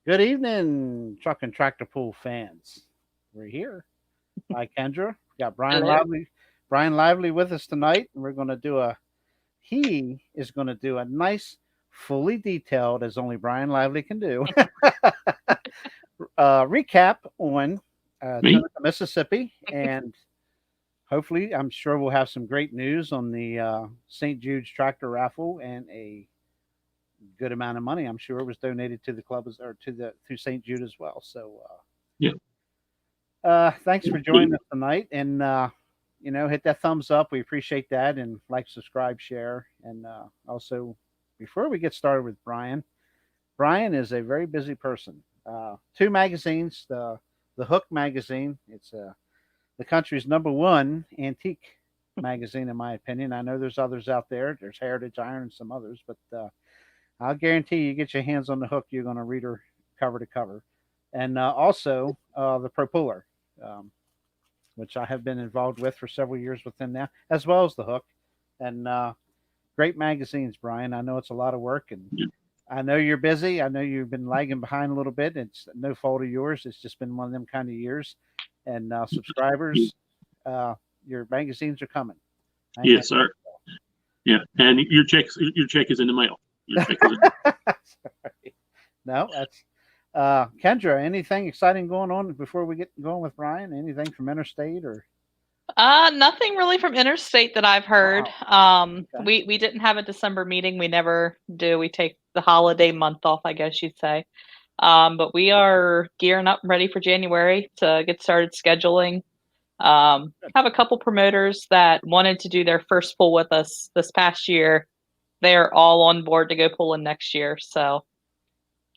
Good evening, truck and tractor pull fans. We're here. Hi, Kendra. We got Hello. Bryan Lively with us tonight, and we're going to do a. He is going to do a nice, fully detailed, as only Bryan Lively can do, recap on Me? Tunica, Mississippi, and hopefully, I'm sure we'll have some great news on the St. Jude's tractor raffle and a good amount of money. I'm sure it was donated to the club or to St. Jude as well. So. Yeah. Thanks for joining us tonight, and hit that thumbs up. We appreciate that, and like, subscribe, share, and also, before we get started with Bryan, Bryan is a very busy person. Two magazines, the Hook magazine. It's the country's number one antique magazine, in my opinion. I know there's others out there. There's Heritage Iron and some others, but I'll guarantee you get your hands on the Hook, you're going to read her cover to cover, and also the Propuller, um, which I have been involved with for several years with them now, as well as the Hook, and great magazines, Bryan. I know it's a lot of work, and Yeah. I know you're busy. I know you've been lagging behind a little bit. It's no fault of yours. It's just been one of them kind of years. And subscribers, uh, your magazines are coming. I ain't Yes, sir. Yeah, and your check is in the mail. Your check is in. Sorry. No, that's Kendra. Anything exciting going on before we get going with Bryan? Anything from Interstate or? Nothing really from Interstate that I've heard. Wow. Okay. We didn't have a December meeting. We never do. We take the holiday month off, I guess you'd say. But we are gearing up, ready for January to get started scheduling. Have a couple promoters that wanted to do their first pull with us this past year. They're all on board to go pulling next year. So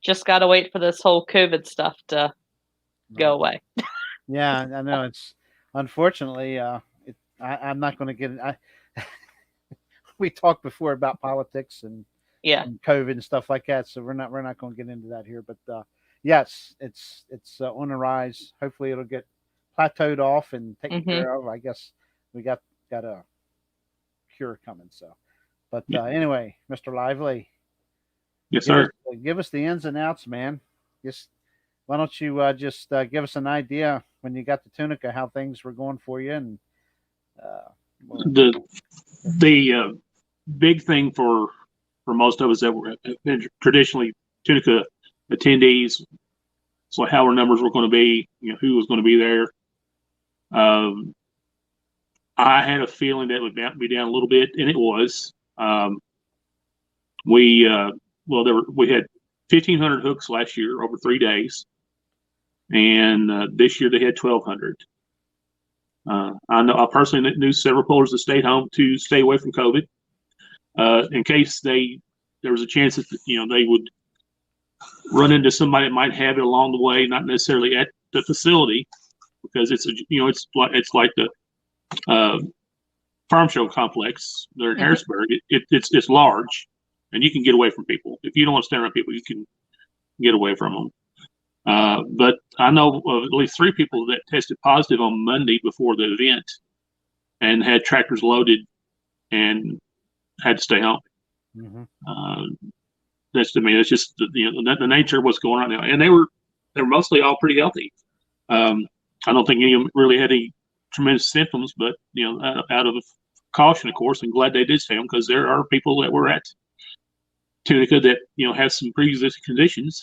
just got to wait for this whole COVID stuff to go away. Yeah, I know it's unfortunately. I'm not going to get. We talked before about politics Yeah. and COVID and stuff like that, so we're not going to get into that here. But yes, it's on the rise. Hopefully, it'll get plateaued off and taken Hmm. care of. I guess we got a cure coming. So, but Yeah. anyway, Mr. Lively, Yes, give us sir. give us the ins and outs, man. Just why don't you just give us an idea when you got the Tunica, how things were going for you, and uh, well, The big thing for most of us that were traditionally Tunica attendees, so how our numbers were going to be, who was going to be there. Um, I had a feeling that it would be down a little bit, and it was. We we had 1,500 hooks last year over 3 days, and this year they had 1,200. I personally knew several pullers that stayed home to stay away from COVID, in case there was a chance that they would run into somebody that might have it along the way, not necessarily at the facility, because it's like the uh, farm show complex there in Hmm. Harrisburg. It's large, and you can get away from people if you don't want to stand around people. You can get away from them. But I know of at least 3 people that tested positive on Monday before the event and had tractors loaded and had to stay home. mm-hmm. Uh, that's to me. That's just the nature of what's going on now, and they were mostly all pretty healthy. I don't think any of them really had any tremendous symptoms, but out of caution, of course, I'm glad they did stay home because there are people that were at Tunica that have some pre-existing conditions.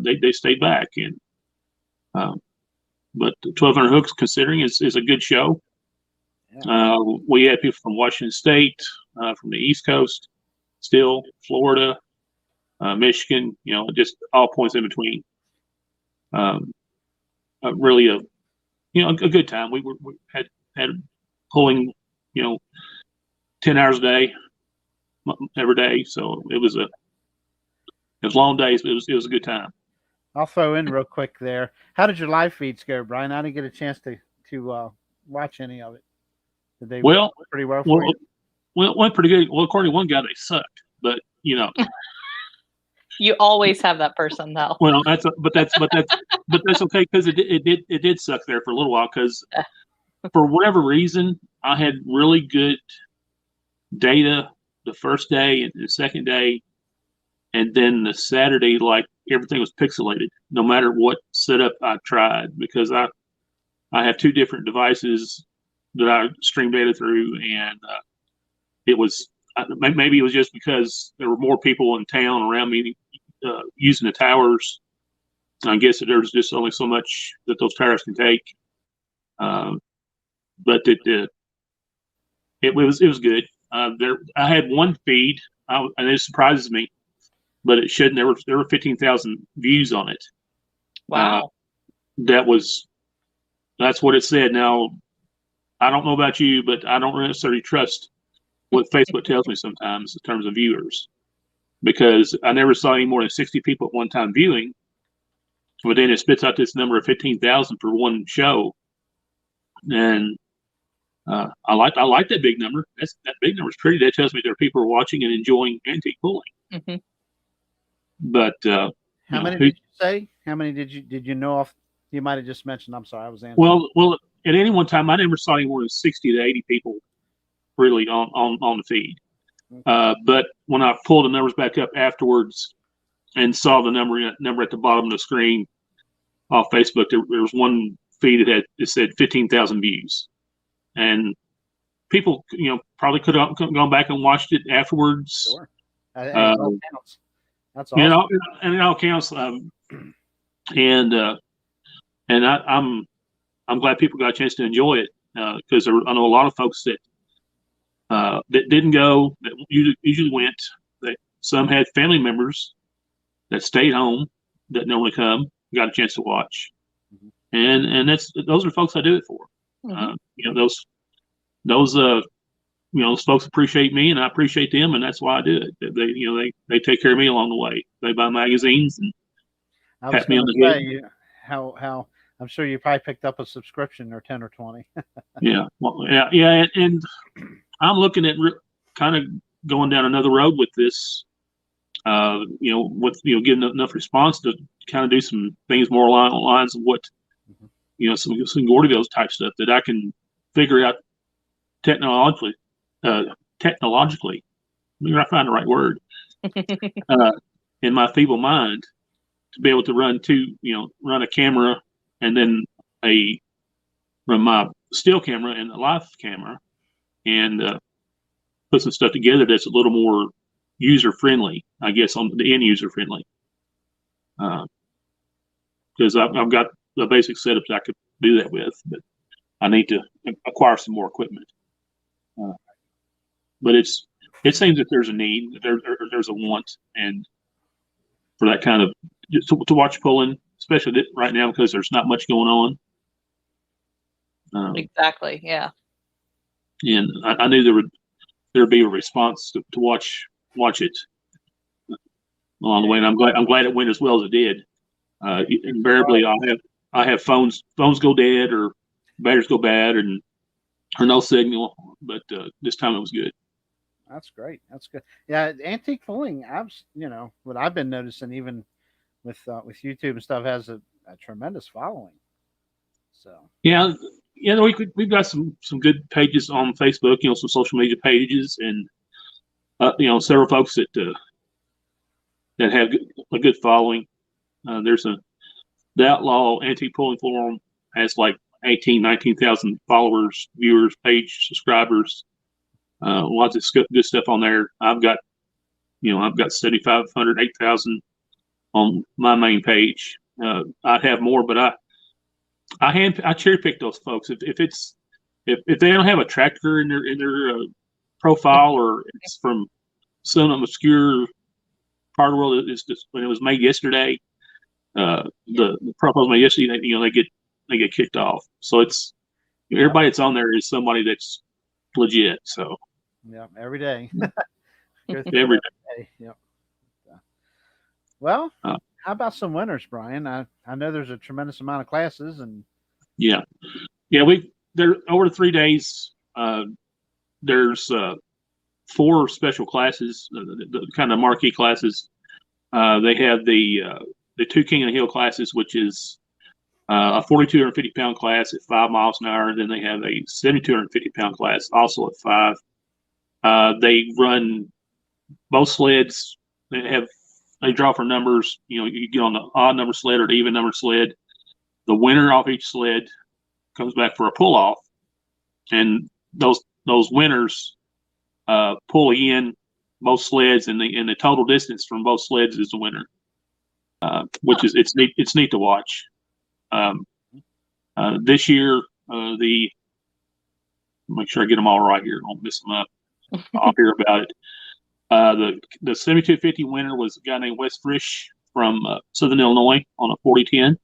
They stayed back, and but 1,200 hooks, considering, is a good show. Yeah. We had people from Washington State, from the East Coast, still Florida, Michigan, just all points in between. Really a good time. We had pulling 10 hours a day every day, so it was long days, but it was a good time. I'll throw in real quick there. How did your live feeds go, Bryan? I didn't get a chance to watch any of it. Did they Well, pretty well for well, you? well, it went pretty good. Well, according to one guy, they sucked, but You always have that person, though. well, that's okay because it did suck there for a little while because for whatever reason I had really good data the first day and the second day, and then the Saturday, like everything was pixelated, no matter what setup I tried, because I have two different devices that I stream data through, and it was maybe it was just because there were more people in town around me using the towers. I guess that there's just only so much that those towers can take, but it was good. I had one feed, and it surprises me, but it shouldn't. There were 15,000 views on it. Wow. That's what it said. Now, I don't know about you, but I don't necessarily trust what Facebook tells me sometimes in terms of viewers, because I never saw any more than 60 people at one time viewing. But then it spits out this number of 15,000 for one show, and I like that big number. That big number is pretty. That tells me there are people who are watching and enjoying antique pulling. Mm-hmm. But how many did you say? How many did you know off? You might have just mentioned. I'm sorry, I was answering. Well, at any one time, I never saw any more than 60 to 80 people really on the feed. But when I pulled the numbers back up afterwards and saw the number at the bottom of the screen off Facebook, there was one feed that said 15,000 views, and people probably could have gone back and watched it afterwards. Sure, it all counts. That's awesome. And it all counts. And I'm glad people got a chance to enjoy it, because I know a lot of folks that didn't go, that usually went. Some had family members that stayed home that normally come, got a chance to watch, and those are folks I do it for. Those folks appreciate me, and I appreciate them, and that's why I do it. They take care of me along the way. They buy magazines and pat me on the head. How I'm sure you probably picked up a subscription or 10 or 20. Yeah, and I'm looking at kind of going down another road with this. Getting enough response to kind of do some things more along the lines of what some Gordyville type stuff that I can figure out technologically. Let me find the right word. In my feeble mind, to be able to run a camera and then run my still camera and a live camera, and put some stuff together that's a little more user friendly, I guess, on the end user friendly. Because I've got the basic setups I could do that with, but I need to acquire some more equipment. But it seems that there's a need, there's a want, and for that kind of to watch pulling, especially right now because there's not much going on. Exactly. Yeah. And I knew there'd be a response to watch it along the way, and I'm glad it went as well as it did. Invariably, I have phones go dead or batteries go bad or no signal, but this time it was good. That's great. That's good. Yeah, antique pulling. What I've been noticing, even with YouTube and stuff, has a tremendous following. So we've got some good pages on Facebook. Some social media pages, and several folks that have a good following. There's the Outlaw Antique Pulling Forum has like 19,000 followers, viewers, page subscribers. Lots of good stuff on there. I've got 7,500, 8,000 on my main page. I'd have more, but I cherry pick those folks. If they don't have a tractor in their profile, or it's from some obscure part of the world, it's just when it was made yesterday. The profile was made yesterday. They get kicked off. So it's everybody that's on there is somebody that's legit. So every day. Every day. Yep. Well, how about some winners, Bryan? I know there's a tremendous amount of classes, and there over 3 days. There's 4 special classes, the kind of marquee classes. They have the 2 King of the Hill classes, which is a 4,250 pound class at 5 miles an hour. And then they have a 7,250 pound class also at 5. They run both sleds. They have they draw for numbers. You get on the odd number sled or the even number sled. The winner off each sled comes back for a pull off, and those winners pull in both sleds, and the total distance from both sleds is the winner. Which is it's neat to watch. This year, make sure I get them all right here. Don't miss them up. I'll hear about it. The 7250 winner was a guy named Wes Frisch from Southern Illinois on a 4010.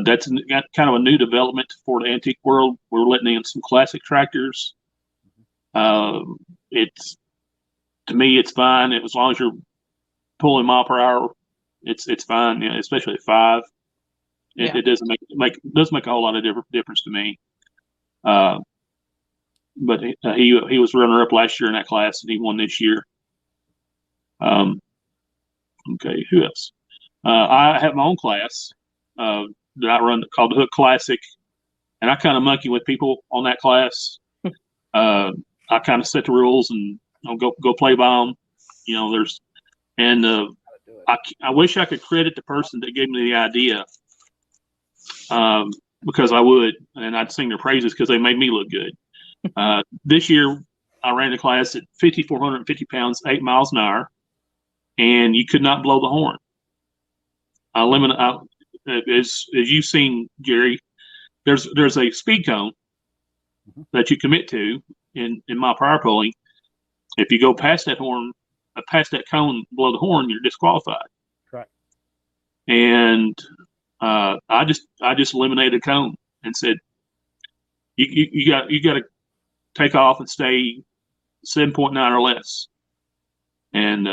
That's got kind of a new development for the antique world. We're letting in some classic tractors. It's to me, it's fine as long as you're pulling mile per hour. It's fine, especially at 5. It doesn't make a whole lot of difference to me. But he was runner up last year in that class, and he won this year. Okay, who else? I have my own class that I run called the Hook Classic, and I kind of monkey with people on that class. I kind of set the rules and I'll go play by them. I wish I could credit the person that gave me the idea, because I would, and I'd sing their praises because they made me look good. This year, I ran the class at 5,450 pounds, 8 miles an hour, and you could not blow the horn. As you've seen, Jerry, there's a speed cone that you commit to in my power pulling. If you go past that cone, blow the horn, you're disqualified. Correct. And I just eliminated a cone and said, you got to take off and stay 7.9 or less. And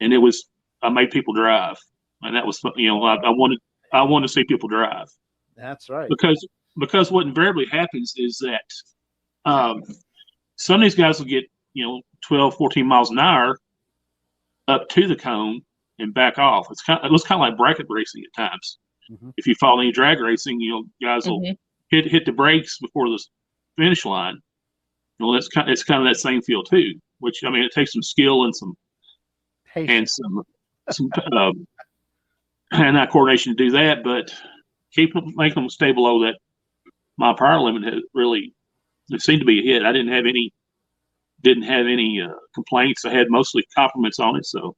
it was, I made people drive, and that was, I wanted to see people drive. That's right. Because what invariably happens is that some of these guys will get 12, 14 miles an hour up to the cone and back off. It was kind of like bracket racing at times. Mm-hmm. If you follow any drag racing, guys will hit the brakes before the finish line. It's kind of that same feel too. Which it takes some skill and some patience and some hand eye coordination to do that. But making them stay below that my power limit it seemed to be a hit. I didn't have any complaints. I had mostly compliments on it. So,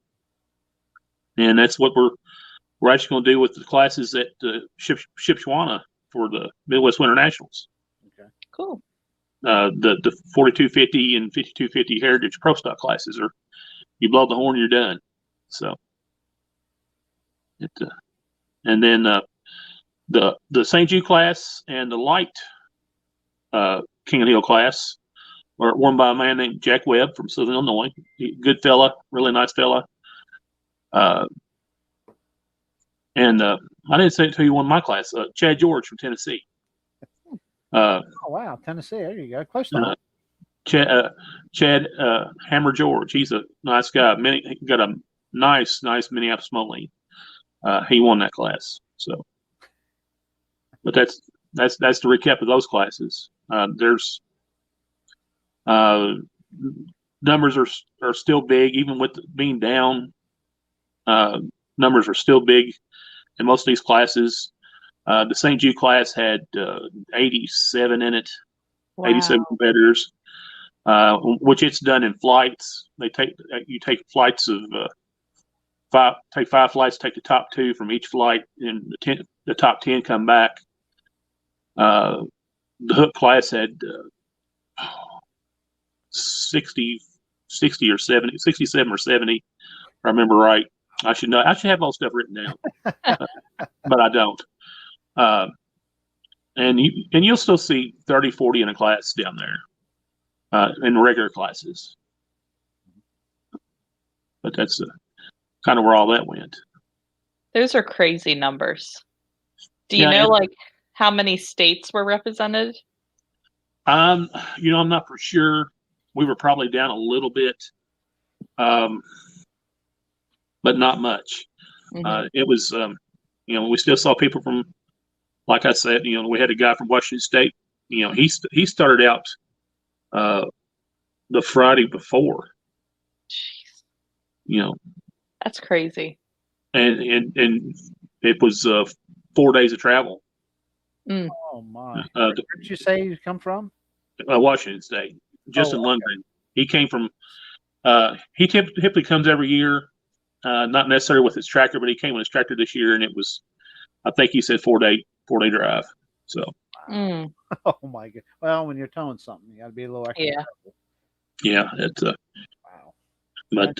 and that's what we're actually going to do with the classes at Shipshewana for the Midwest Winter Nationals. Okay, cool. The 4250 and 5250 Heritage Pro Stock classes are, you blow the horn, you're done. So, and then the St. Jude class and the light King of the Hill class are won by a man named Jack Webb from Southern Illinois. Good fella, really nice fella. And I didn't say it until you won my class. Chad George from Tennessee. Oh wow, Tennessee! There you go, close to Chad Hammer George. He's a nice guy. He got a nice Minneapolis Moline. He won that class. So, but that's the recap of those classes. There's numbers are still big, even with being down. Numbers are still big in most of these classes. The St. Jude class had 87 in it, wow. 87 competitors, which it's done in flights. You take flights of 5 flights, take the top 2 from each flight, and the top 10 come back. The Hook class had 67 or 70, if I remember right. I should know. I should have all stuff written down, but I don't. And you'll still see 30, 40 in a class down there in regular classes. But that's kind of where all that went. Those are crazy numbers. Do you know how many states were represented? I'm not for sure. We were probably down a little bit, but not much. Mm-hmm. It was, we still saw people from, like I said, we had a guy from Washington State. He started out the Friday before. Jeez. That's crazy. And it was 4 days of travel. Oh my! Where did you say you come from? Washington State, just in London. He came from. He typically comes every year, not necessarily with his tractor, but he came with his tractor this year, and it was, I think he said 4 day drive. So. Oh my god! Well, when you're towing something, you got to be a little extra. Yeah. Yeah, it's wow. But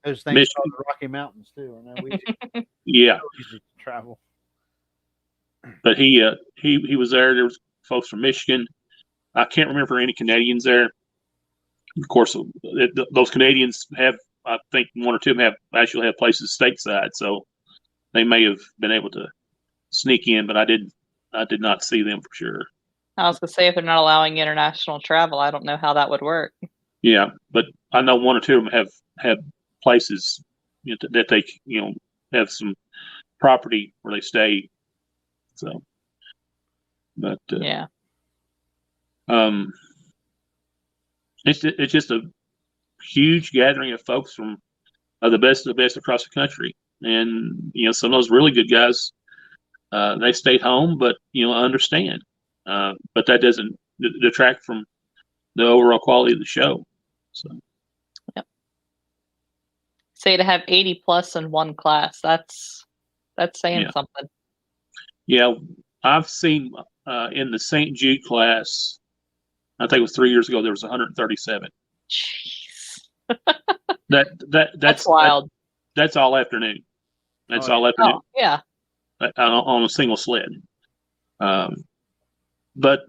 those things called the Rocky Mountains too. I know we yeah, easy to travel. But he was there. There was folks from Michigan. I can't remember any Canadians there. Of course, those Canadians have, I think one or two of them actually have places stateside, so they may have been able to sneak in, but I did not see them for sure. I was gonna say, if they're not allowing international travel, I don't know how that would work. Yeah, but I know one or two of them have places, that they have some property where they stay. So, but yeah, it's just a huge gathering of folks from the best of the best across the country, and some of those really good guys, they stayed home, but understand, but that doesn't detract from the overall quality of the show. So, yep. Say to have 80 plus in one class, that's saying something. Yeah, I've seen in the St. Jude class, I think it was 3 years ago, there was 137. Jeez. That's wild. That's all afternoon. That's all afternoon. Oh, yeah. On a single sled. But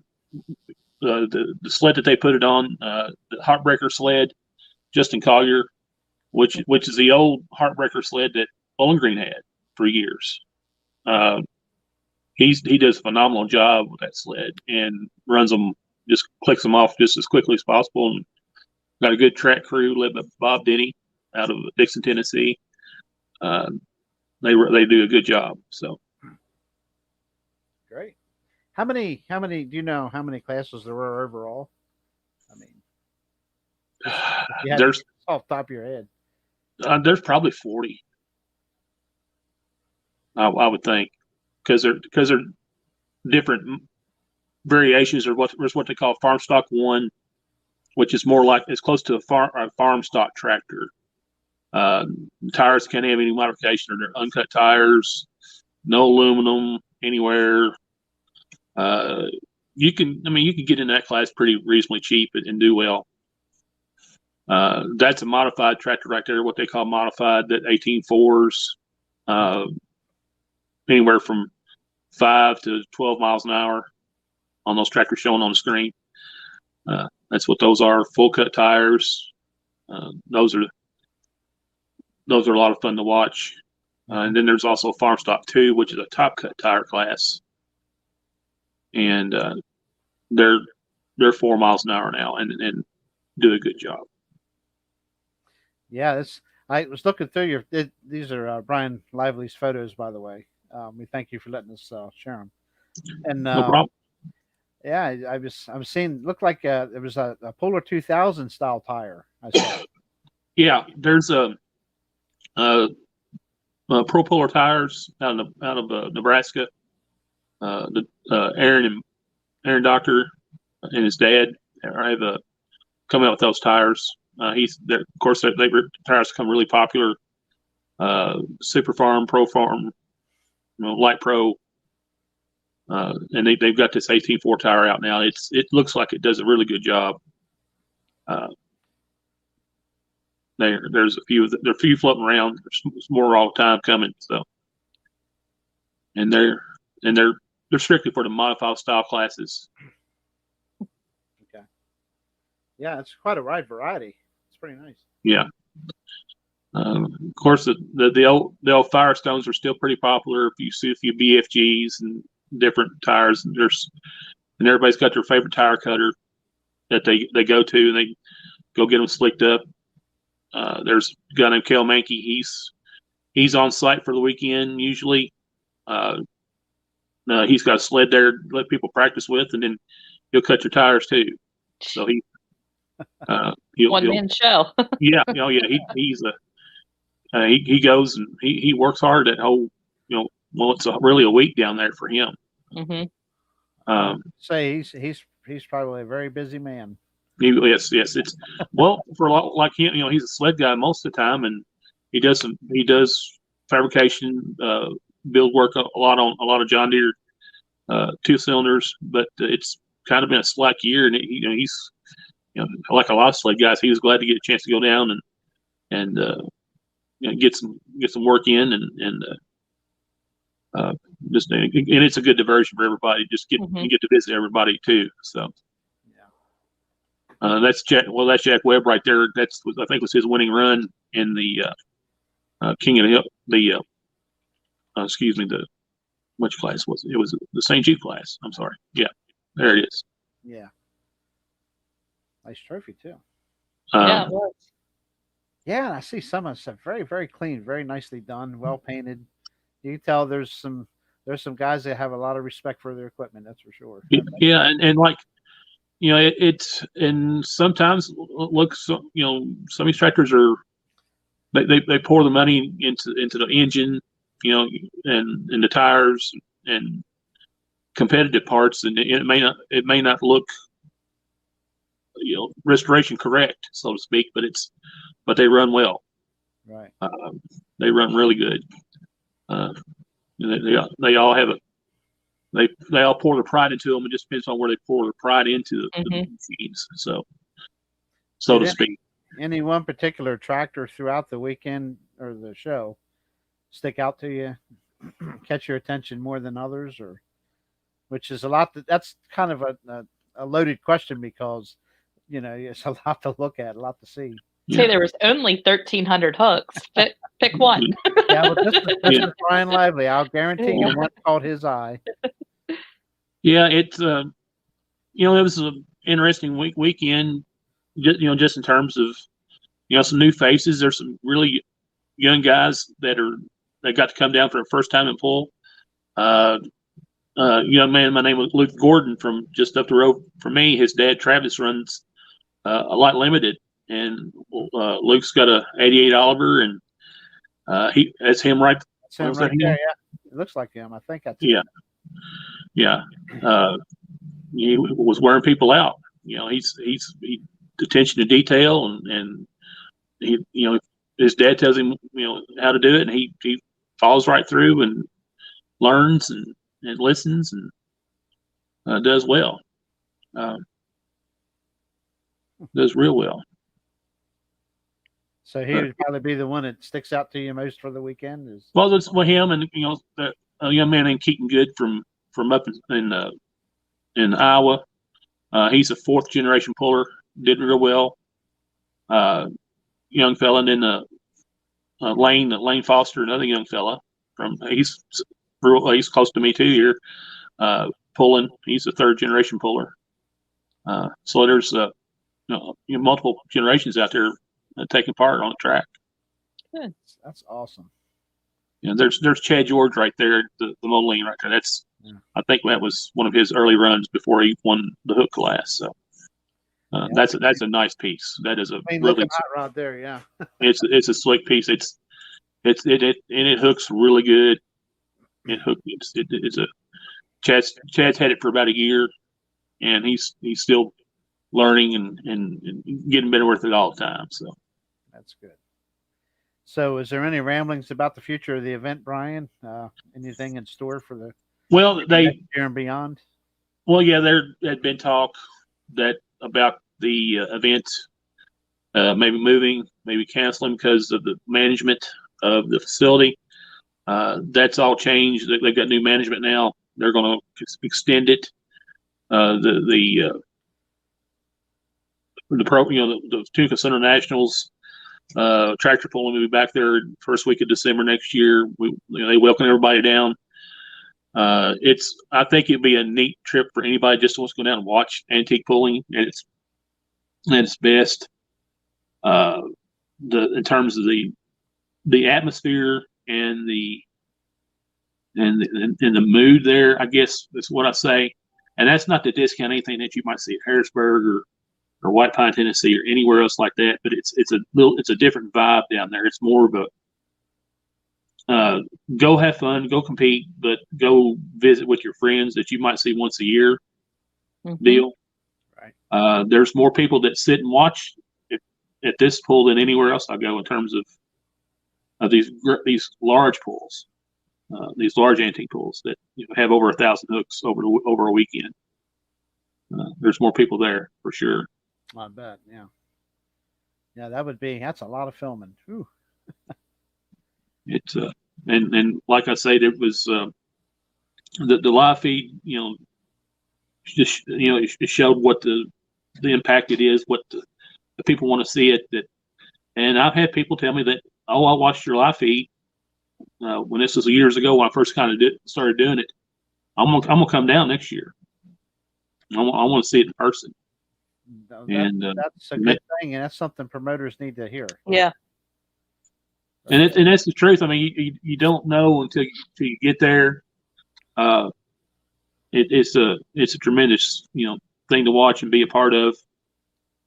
the sled that they put it on, the Heartbreaker sled, Justin Collier, which is the old Heartbreaker sled that Bowling Green had for years. He does a phenomenal job with that sled and runs them, just clicks them off just as quickly as possible, and got a good track crew led by Bob Denny out of Dixon, Tennessee. They do a good job. So great. How many do you know how many classes there were overall? I mean, there's off the top of your head. There's probably 40. I would think, because they're different variations of what they call farm stock 1, which is more like, it's close to a farm stock tractor. Tires can't have any modification, or they're uncut tires, no aluminum anywhere. You can get in that class pretty reasonably cheap and do well. That's a modified tractor right there, what they call modified, that 18.4s, anywhere from 5 to 12 miles an hour on those tractors shown on the screen. That's what those are. Full cut tires. Those are a lot of fun to watch. And then there's also Farm Stock 2, which is a top cut tire class, and they're 4 miles an hour now, and do a good job. Yeah, I was looking through these are Bryan Lively's photos, by the way. We thank you for letting us share them. And no problem. Yeah, I was seeing, looked like there was a Polar 2000 style tire. I saw. Yeah, there's Pro Polar tires out of Nebraska. Aaron Doctor and his dad have come out with those tires. Of course, tires become really popular. Super Farm, Pro Farm, Light Pro, and they've got this 18.4 tire out now. It looks like it does a really good job. There's a few floating around. There's more all the time coming. So, and they're strictly for the modified style classes. Okay. Yeah, it's quite a wide variety. It's pretty nice. Yeah. Of course, the old Firestones are still pretty popular. If you see a few BFGs and different tires, and everybody's got their favorite tire cutter that they go to, and they go get them slicked up. There's a guy named Kel Mankey. He's on site for the weekend usually. He's got a sled there to let people practice with, and then he'll cut your tires too. So he'll one man show. Yeah, he goes and he works hard that whole, well, it's really a week down there for him. Say he's probably a very busy man. Yes, it's well for a lot like him. He's a sled guy most of the time, and he does fabrication, build work a lot on a lot of John Deere 2-cylinders. But it's kind of been a slack year, and he's like a lot of sled guys, he was glad to get a chance to go down and get some work in and just and it's a good diversion for everybody. Just you get to visit everybody too. So. That's Jack. Well, that's Jack Webb right there. I think was his winning run in the King of the Hill. Excuse me. Which class was it? It was the St. Jude class. I'm sorry. Yeah, there it is. Yeah, nice trophy too. Yeah, it was. Yeah, I see some of stuff very, very clean, very nicely done, well painted. You can tell there's some guys that have a lot of respect for their equipment. That's for sure. Yeah, and like. It's and sometimes looks. Some of these tractors are they pour the money into the engine, and the tires and competitive parts, and it may not look restoration correct, so to speak, but they run well. Right. They run really good. They all have They all pour their pride into them. It just depends on where they pour their pride into the machines. So to speak. Any one particular tractor throughout the weekend or the show stick out to you, catch your attention more than others, or which is a lot? That's kind of a loaded question because it's a lot to look at, a lot to see. Say there was only 1,300 hooks. Pick one. Yeah, well, this is Bryan Lively. I'll guarantee you one caught his eye. Yeah, it's it was an interesting weekend. Just in terms of some new faces. There's some really young guys that got to come down for the first time and pull. Young man, my name was Luke Gordon from just up the road from me. His dad Travis runs a Light Limited, and Luke's got a '88 Oliver, and that's him right. That's him right there. Yeah, it looks like him. I think that's yeah. Yeah, he was wearing people out. He's attention to detail, and he his dad tells him how to do it, and he follows right through and learns and listens and does well. Does real well. So he would probably be the one that sticks out to you most for the weekend. Well, that's him, and a young man named Keaton Good from up in Iowa. He's a 4th generation puller. Did real well. Young fella, and then Lane Foster, another young fella he's close to me too here. Pulling. He's a 3rd generation puller. So there's multiple generations out there taking part on the track. Good. That's awesome. There's Chad George right there, the Moline right there. I think that was one of his early runs before he won the hook class. So that's a nice piece. That is a really hot rod there. Yeah, it's a slick piece. It hooks really good. It's a Chad's had it for about a year, and he's still learning and getting better with it all the time. So that's good. So, is there any ramblings about the future of the event, Bryan? Anything in store for the next year and beyond? Well, yeah, there had been talk about the event maybe moving, maybe canceling because of the management of the facility. That's all changed. They've got new management now. They're going to extend it. The Tunica Center Nationals. Tractor pulling will be back there first week of December next year. They welcome everybody down. I think it'd be a neat trip for anybody just wants to go down and watch antique pulling at its best. In terms of the atmosphere and the mood there, I guess that's what I say. And that's not to discount anything that you might see at Harrisburg or White Pine, Tennessee, or anywhere else like that. But it's a different vibe down there. It's more of go have fun, go compete, but go visit with your friends that you might see once a year. Deal. Right. There's more people that sit and watch at this pool than anywhere else I go in terms of these large pools, these large antique pools that have over 1,000 hooks over a weekend. There's more people there for sure. I bet. Yeah. Yeah, that's a lot of filming. Ooh. It's and like I say, there was the live feed. Just it showed what the impact it is, what the people want to see it. And I've had people tell me that, oh, I watched your live feed when this was years ago when I first kind of started doing it. I'm gonna come down next year. I want to see it in person. That's a good thing, and that's something promoters need to hear. Yeah. And that's the truth. I mean, you don't know until you get there. It's a tremendous thing to watch and be a part of.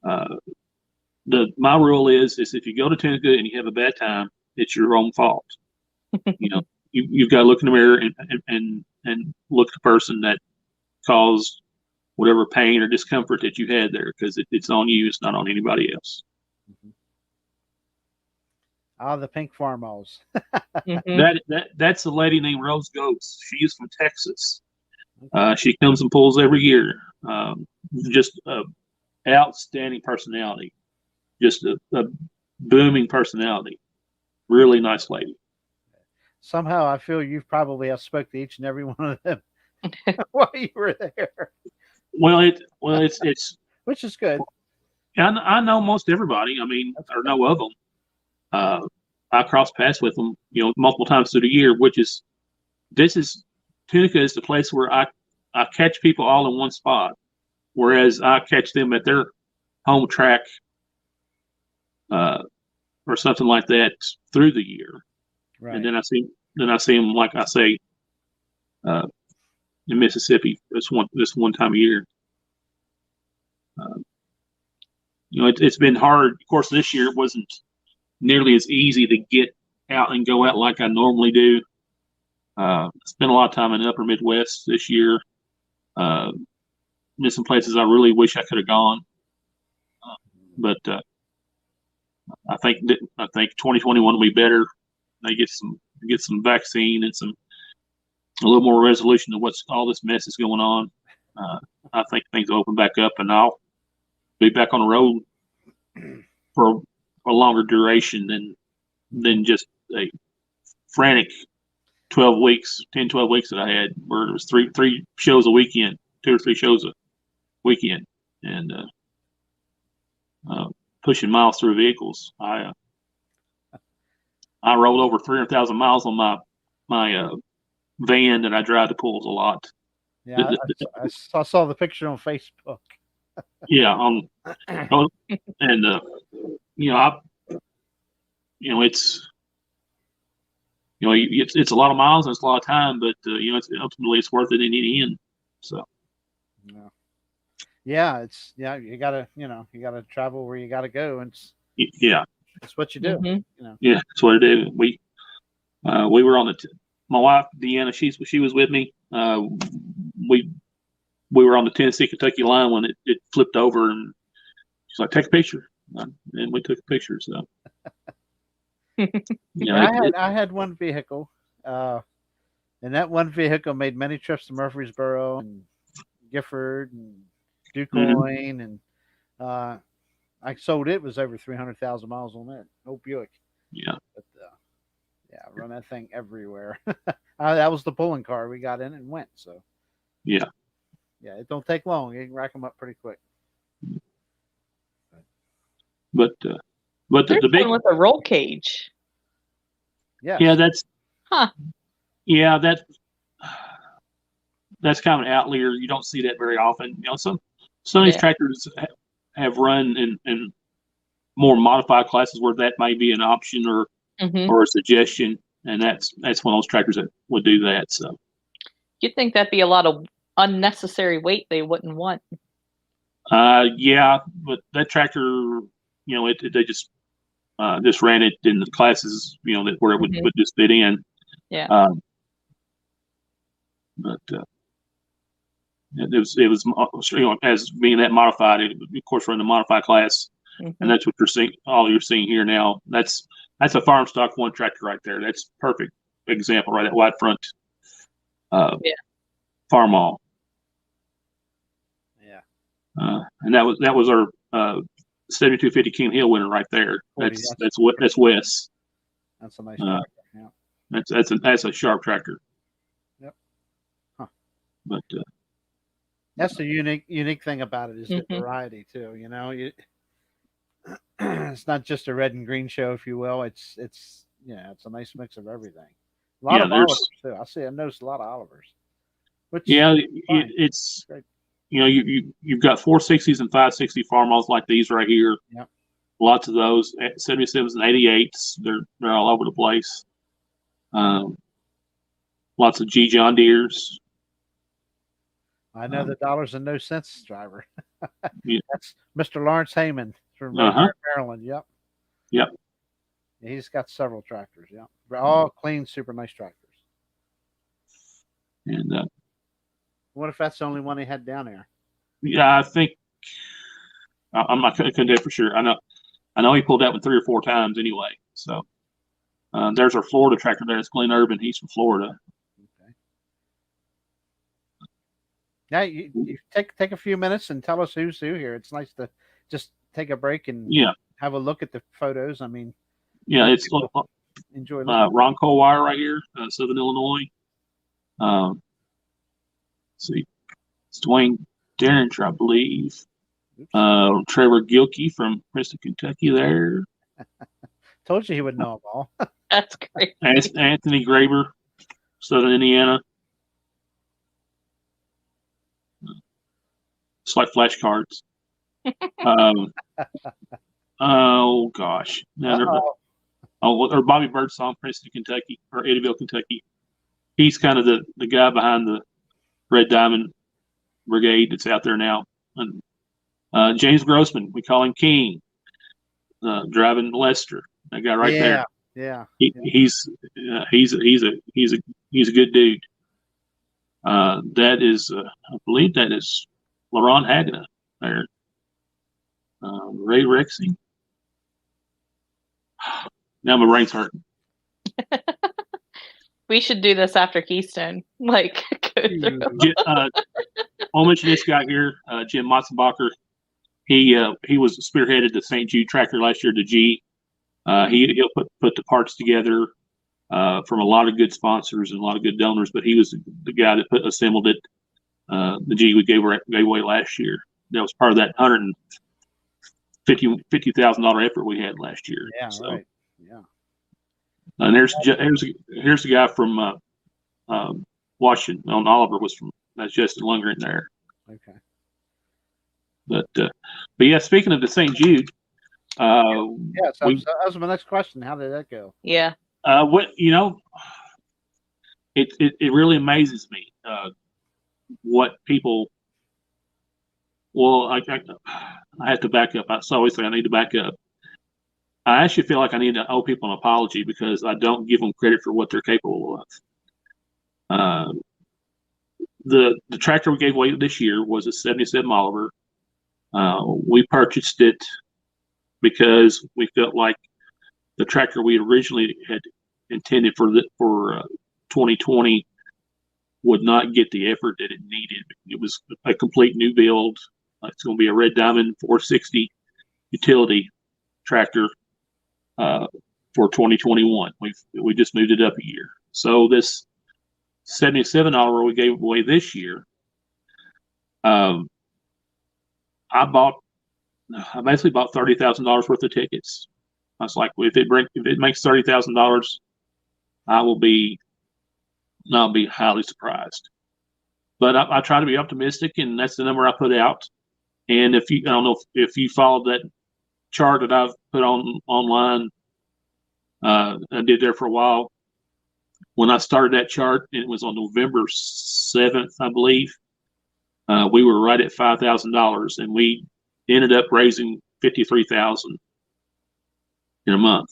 My rule is if you go to Tunica and you have a bad time, it's your own fault. You've got to look in the mirror and look at the person that caused whatever pain or discomfort that you had there, because it's on you. It's not on anybody else. The pink farmhouse. That's a lady named Rose Goats. She is from Texas. She comes and pulls every year. Just a outstanding personality. Just a booming personality. Really nice lady. Somehow I feel you probably have spoke to each and every one of them while you were there. Well, it's which is good. I know most everybody. I mean, or know of them. I cross paths with them, multiple times through the year. Tunica is the place where I catch people all in one spot, whereas I catch them at their home track, or something like that through the year. Right. And then I see them, like I say, in Mississippi this one time a year. It's been hard. Of course, this year it wasn't nearly as easy to get out and go out like I normally do. Spent a lot of time in the upper Midwest this year. In some places I really wish I could have gone. But I think 2021 will be better. They get some vaccine and a little more resolution to what's all this mess is going on. I think things will open back up, and I'll be back on the road for a longer duration than just a frantic 10, 12 weeks that I had, where it was three shows a weekend, 2 or 3 shows a weekend, and pushing miles through vehicles. I rolled over 300,000 miles on my van that I drive to pools a lot. Yeah, I saw the picture on Facebook. Yeah, and it's a lot of miles and it's a lot of time, but ultimately it's worth it in the end. So. Yeah, you gotta travel where you gotta go, and it's what you do. Mm-hmm. Yeah, that's what I do. We were on my wife Deanna, she was with me. We were on the Tennessee-Kentucky line when it flipped over, and she's like, "Take a picture," and we took a picture. So, I had one vehicle, and that one vehicle made many trips to Murfreesboro and Gifford and DuQuoin, and I sold it. Was over 300,000 miles on that old Buick. Yeah, but run that thing everywhere. That was the pulling car we got in and went. So yeah, it don't take long. You can rack them up pretty quick. But the big one with a roll cage. Yeah, that's that's kind of an outlier. You don't see that very often. Some of these tractors have run in more modified classes where that may be an option or a suggestion, and that's one of those tractors that would do that. So you'd think that'd be a lot of unnecessary weight they wouldn't want. Yeah, but that tractor, they just ran it in the classes, where it would just fit in. Yeah. But it was as being that modified. Of course, we're in the modified class, and that's what you're seeing. All you're seeing here now. That's a farm stock 1 tractor right there. That's perfect example, right? That wide front farm all. Yeah. And that was our 7250 King Hill winner right there. That's Wes. That's a nice tractor. Yeah. That's a sharp tractor. Yep. Huh. But that's the unique thing about it is the variety too. It's not just a red and green show, if you will. It's it's a nice mix of everything. A lot of Olivers too. I noticed a lot of Olivers. Which it's great. You've got 460s and 560 farm-alls like these right here. Yep. Lots of those 77s and 88s. They're all over the place. Lots of G John Deeres. I know the dollars and no cents driver. That's Mr. Lawrence Heyman from Maryland. Yep. Yep. He's got several tractors. Yeah. All clean, super nice tractors. And what if that's the only one he had down there? Yeah, I think I'm not couldn't do it for sure. I know he pulled that one 3 or 4 times anyway. So there's our Florida tractor there. It's Glenn Urban. He's from Florida. Okay. Now you take a few minutes and tell us who's who here. It's nice to just take a break and have a look at the photos. I mean, it's enjoy Ron Colwire right here, Southern Illinois. See, it's Dwayne Derringer, I believe. Trevor Gilkey from Princeton, Kentucky there. Told you he would know them all. That's great. Anthony Graber, Southern Indiana. It's like flashcards. Oh gosh. Or Bobby Birdsong, Princeton, Kentucky, or Eddyville, Kentucky. He's kind of the guy behind the Red Diamond Brigade that's out there now. And James Grossman, we call him King, driving Lester. That guy right there. Yeah. He's a good dude. That is, I believe that is LaRon Hagana there. Ray Rexing. Now my brain's hurting. We should do this after Keystone. Like, I'll mention this guy here, Jim Matzenbacher. He was spearheaded the St. Jude tractor last year to G. He'll put the parts together from a lot of good sponsors and a lot of good donors, but he was the guy that assembled it. The G we gave away last year. That was part of that $150,000 effort we had last year. Yeah, so. Right. Yeah. And here's the guy from Washington. Oliver was from. That's Justin Lundgren there. Okay. But yeah, speaking of the St. Jude. That was my next question. How did that go? Yeah. It really amazes me what people. Well, I have to back up. I always say I need to back up. I actually feel like I need to owe people an apology because I don't give them credit for what they're capable of. The tractor we gave away this year was a 77 Oliver. We purchased it because we felt like the tractor we originally had intended for 2020 would not get the effort that it needed. It was a complete new build. It's going to be a Red Diamond 460 utility tractor for 2021. We just moved it up a year. So this 77 Oliver we gave away this year, I basically bought $30,000 worth of tickets. I was like, if it makes $30,000, I'll be highly surprised. But I try to be optimistic, and that's the number I put out. And I don't know if you followed that chart that I've put online. I did there for a while. When I started that chart, it was on November 7th, I believe. We were right at $5,000, and we ended up raising $53,000 in a month.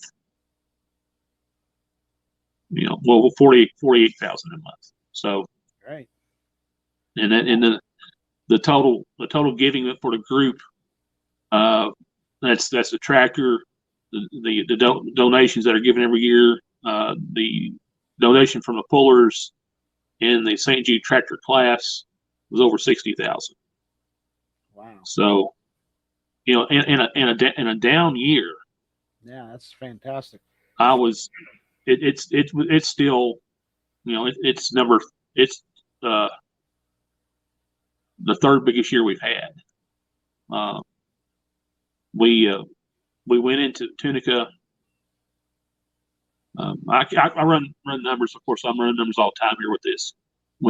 well, 48,000 a month. So, Right. and the total giving for the group, that's the tractor, the donations that are given every year, the donation from the pullers in the St. Jude tractor class was over 60,000. Wow. So, in a down year, Yeah, that's fantastic. it's still, it's the third biggest year we've had. We went into Tunica. I run numbers. Of course, I'm running numbers all the time here with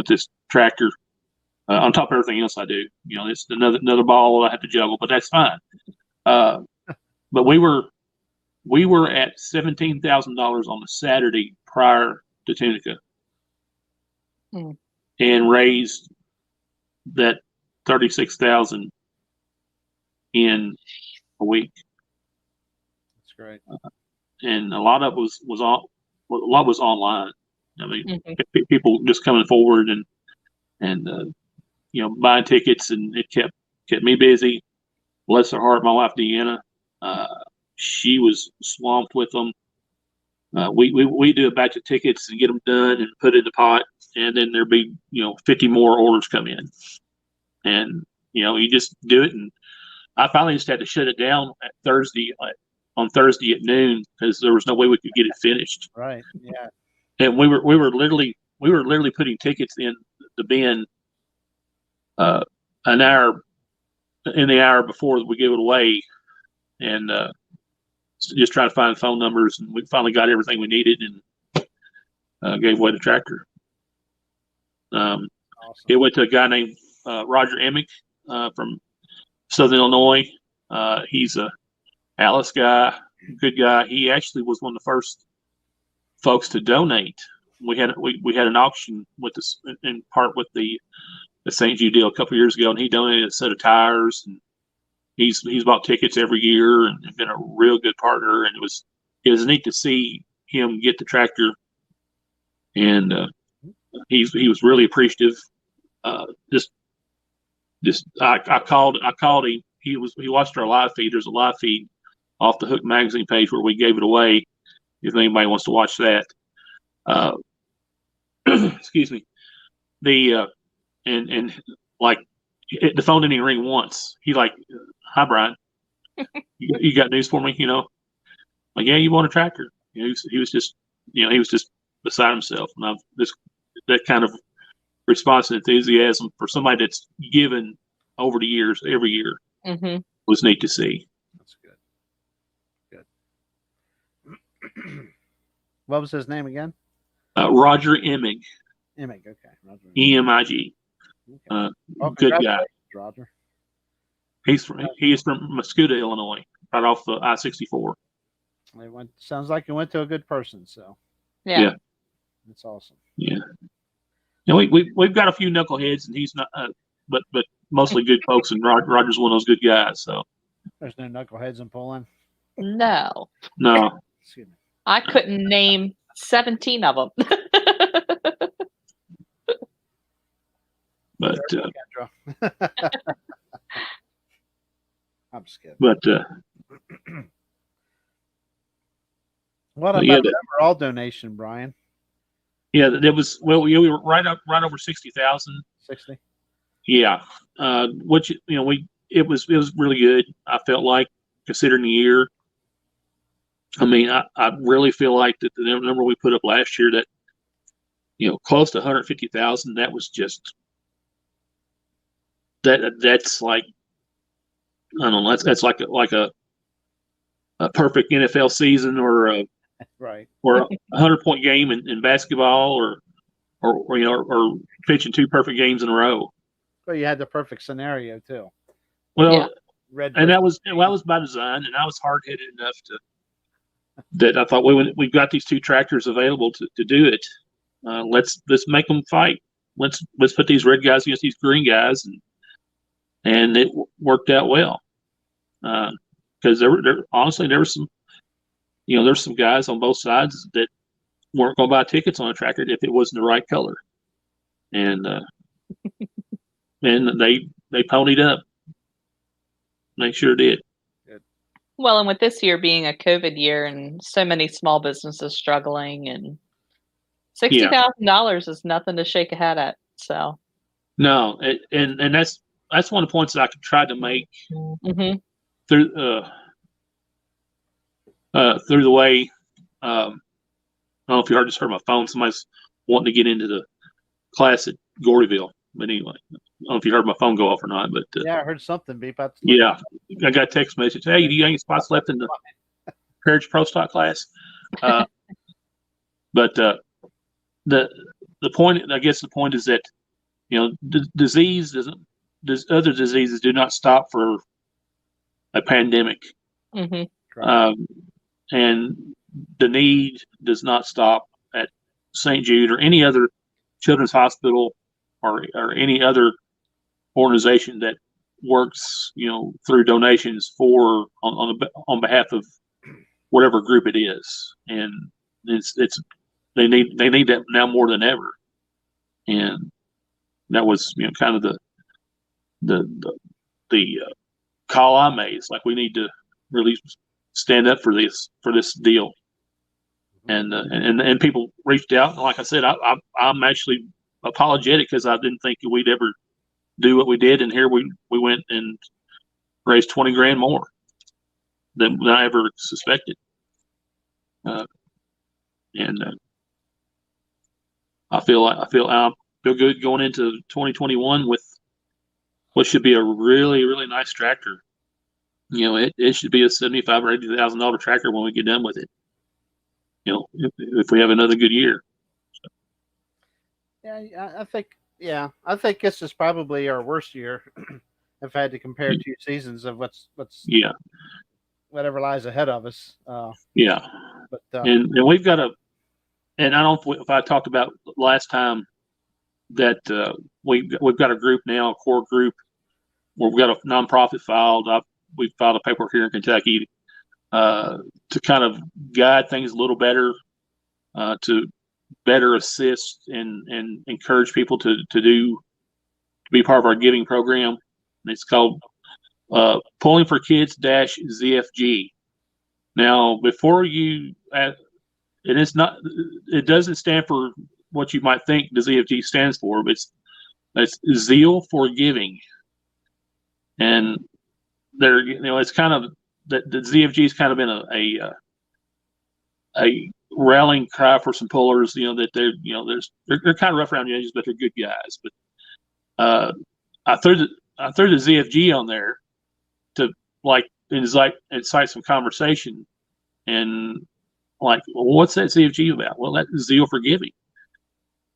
this tractor. On top of everything else I do, it's another ball I have to juggle, but that's fine. But we were at $17,000 on the Saturday prior to Tunica, and raised that 36,000 in a week. That's great. And a lot of it was online. I mean, people just coming forward and buying tickets, and it kept me busy. Bless her heart, my wife Deanna, she was swamped with them. We do a batch of tickets and get them done and put it in the pot, and then there'd be 50 more orders come in, and you just do it. And I finally just had to shut it down on Thursday at noon, because there was no way we could get it finished. Right. Yeah. And we were literally putting tickets in the bin an hour in the hour before we gave it away, and just trying to find phone numbers, and we finally got everything we needed, and gave away the tractor. Awesome. It went to a guy named Roger Emick from Southern Illinois. He's a Alice guy, good guy. He actually was one of the first folks to donate. We had an auction with this in part with the St. Jude deal a couple of years ago, and he donated a set of tires, and he's bought tickets every year and been a real good partner. And it was neat to see him get the tractor, and he was really appreciative. I called him. He watched our live feed. There's a live feed off the Hook magazine page where we gave it away, if anybody wants to watch that. Excuse me. And like, the phone didn't even ring once. He like, "Hi, Bryan, you got news for me?" Like, "Yeah, you want a tractor?" He was just beside himself. And that kind of response and enthusiasm for somebody that's given over the years, every year, was neat to see. That's good. What was his name again? Roger Emmig. Emmig. Okay. Roger EMIG. Okay. Good guy. Roger. He is from Mascoutah, Illinois, right off the I-64. Sounds like he went to a good person. So yeah. That's awesome. Yeah. We've got a few knuckleheads, and he's not, but mostly good folks. And Roger's one of those good guys. So there's no knuckleheads in Poland. No. Excuse me. I couldn't name 17 of them. But I'm just kidding. But what about the overall donation, Bryan? Yeah, there was. Well, we were right over 60,000. 60. Yeah, which it was really good. I felt like, considering the year. I mean, I really feel like that the number we put up last year, that close to 150,000. That was just that's like, I don't know. That's like a perfect NFL season, or a right, or a 100-point game in basketball, or pitching 2 perfect games in a row. Well, you had the perfect scenario too. Well, and that was by design, and I was hard-headed enough that I thought, we've got these 2 tractors available to do it. Let's make them fight. Let's put these red guys against these green guys, and it worked out well. Because honestly, there were some, there's some guys on both sides that weren't going to buy tickets on a tractor if it wasn't the right color, and they ponied up. They sure did. Well, and with this year being a COVID year and so many small businesses struggling, and $60,000 is nothing to shake a head at. So no, and that's one of the points that I tried to make through the way. I don't know if you just heard my phone. Somebody's wanting to get into the class at Gordyville, but anyway, I don't know if you heard my phone go off or not. But yeah, I heard something beep. Yeah, I got a text message. Hey, do you have any spots left in the Carriage Pro Stock class? But the point, I guess, the point is that disease doesn't. Other diseases do not stop for a pandemic, and the need does not stop at St. Jude or any other children's hospital or any other organization that works, through donations on behalf of whatever group it is, and they need that now more than ever, and that was kind of the call I made. It's like we need to really stand up for this deal, and people reached out, and like I said, I'm actually apologetic because I didn't think we'd ever do what we did, and here we went and raised $20,000 more than I ever suspected, and I feel good going into 2021 with what should be a really, really nice tractor. It should be a $75,000 or $80,000 tractor when we get done with it. If we have another good year. So. Yeah, I think this is probably our worst year. If I had to compare 2 seasons of whatever lies ahead of us. But and we've got and I don't know if I talked about last time that we've got a group now, a core group, where we've got a nonprofit filed. We've filed a paperwork here in Kentucky to kind of guide things a little better, to better assist and encourage people to be part of our giving program. And it's called Pulling for Kids -ZFG. Now, before it doesn't stand for what you might think the ZFG stands for, but it's Zeal for Giving. And it's kind of the ZFG has kind of been a rallying cry for some pullers. That they're kind of rough around the edges, but they're good guys. But I threw the ZFG on there to incite some conversation, and well, what's that ZFG about? Well, that's Zeal for Giving.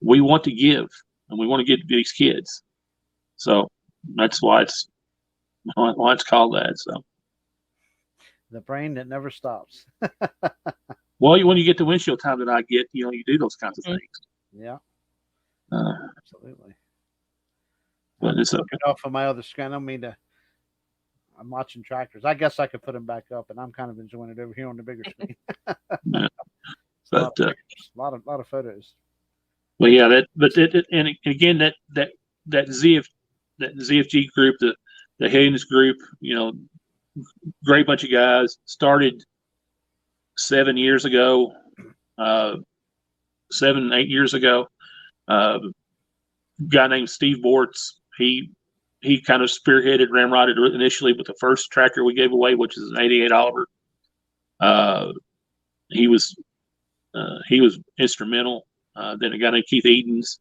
We want to give, and we want to get these kids. So that's why it's called that. So the brain that never stops. Well, when you get the windshield time that I get, you do those kinds of things. Yeah, absolutely. But it's off of my other screen. I don't mean to. I'm watching tractors. I guess I could put them back up, and I'm kind of enjoying it over here on the bigger screen. Yeah. But a lot of photos. Well, yeah, and again that ZFG group, the Haynes group, great bunch of guys, started 7 years ago, 7, 8 years ago. Guy named Steve Bortz, he kind of spearheaded, ramrodded initially with the first tractor we gave away, which is an 88 Oliver. He was instrumental. Then a guy named Keith Edens,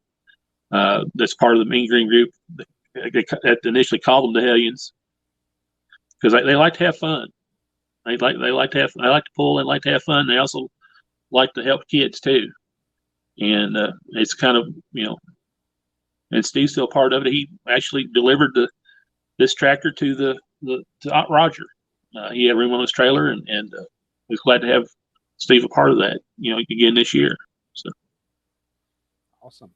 that's part of the Mean Green group. They initially called them the Hellions because they like to have fun. They like to pull. They like to have fun. They also like to help kids too. And it's kind of and Steve's still part of it. He actually delivered this tractor to Aunt Roger. He had room on his trailer, and was glad to have Steve a part of that. Again this year. So awesome.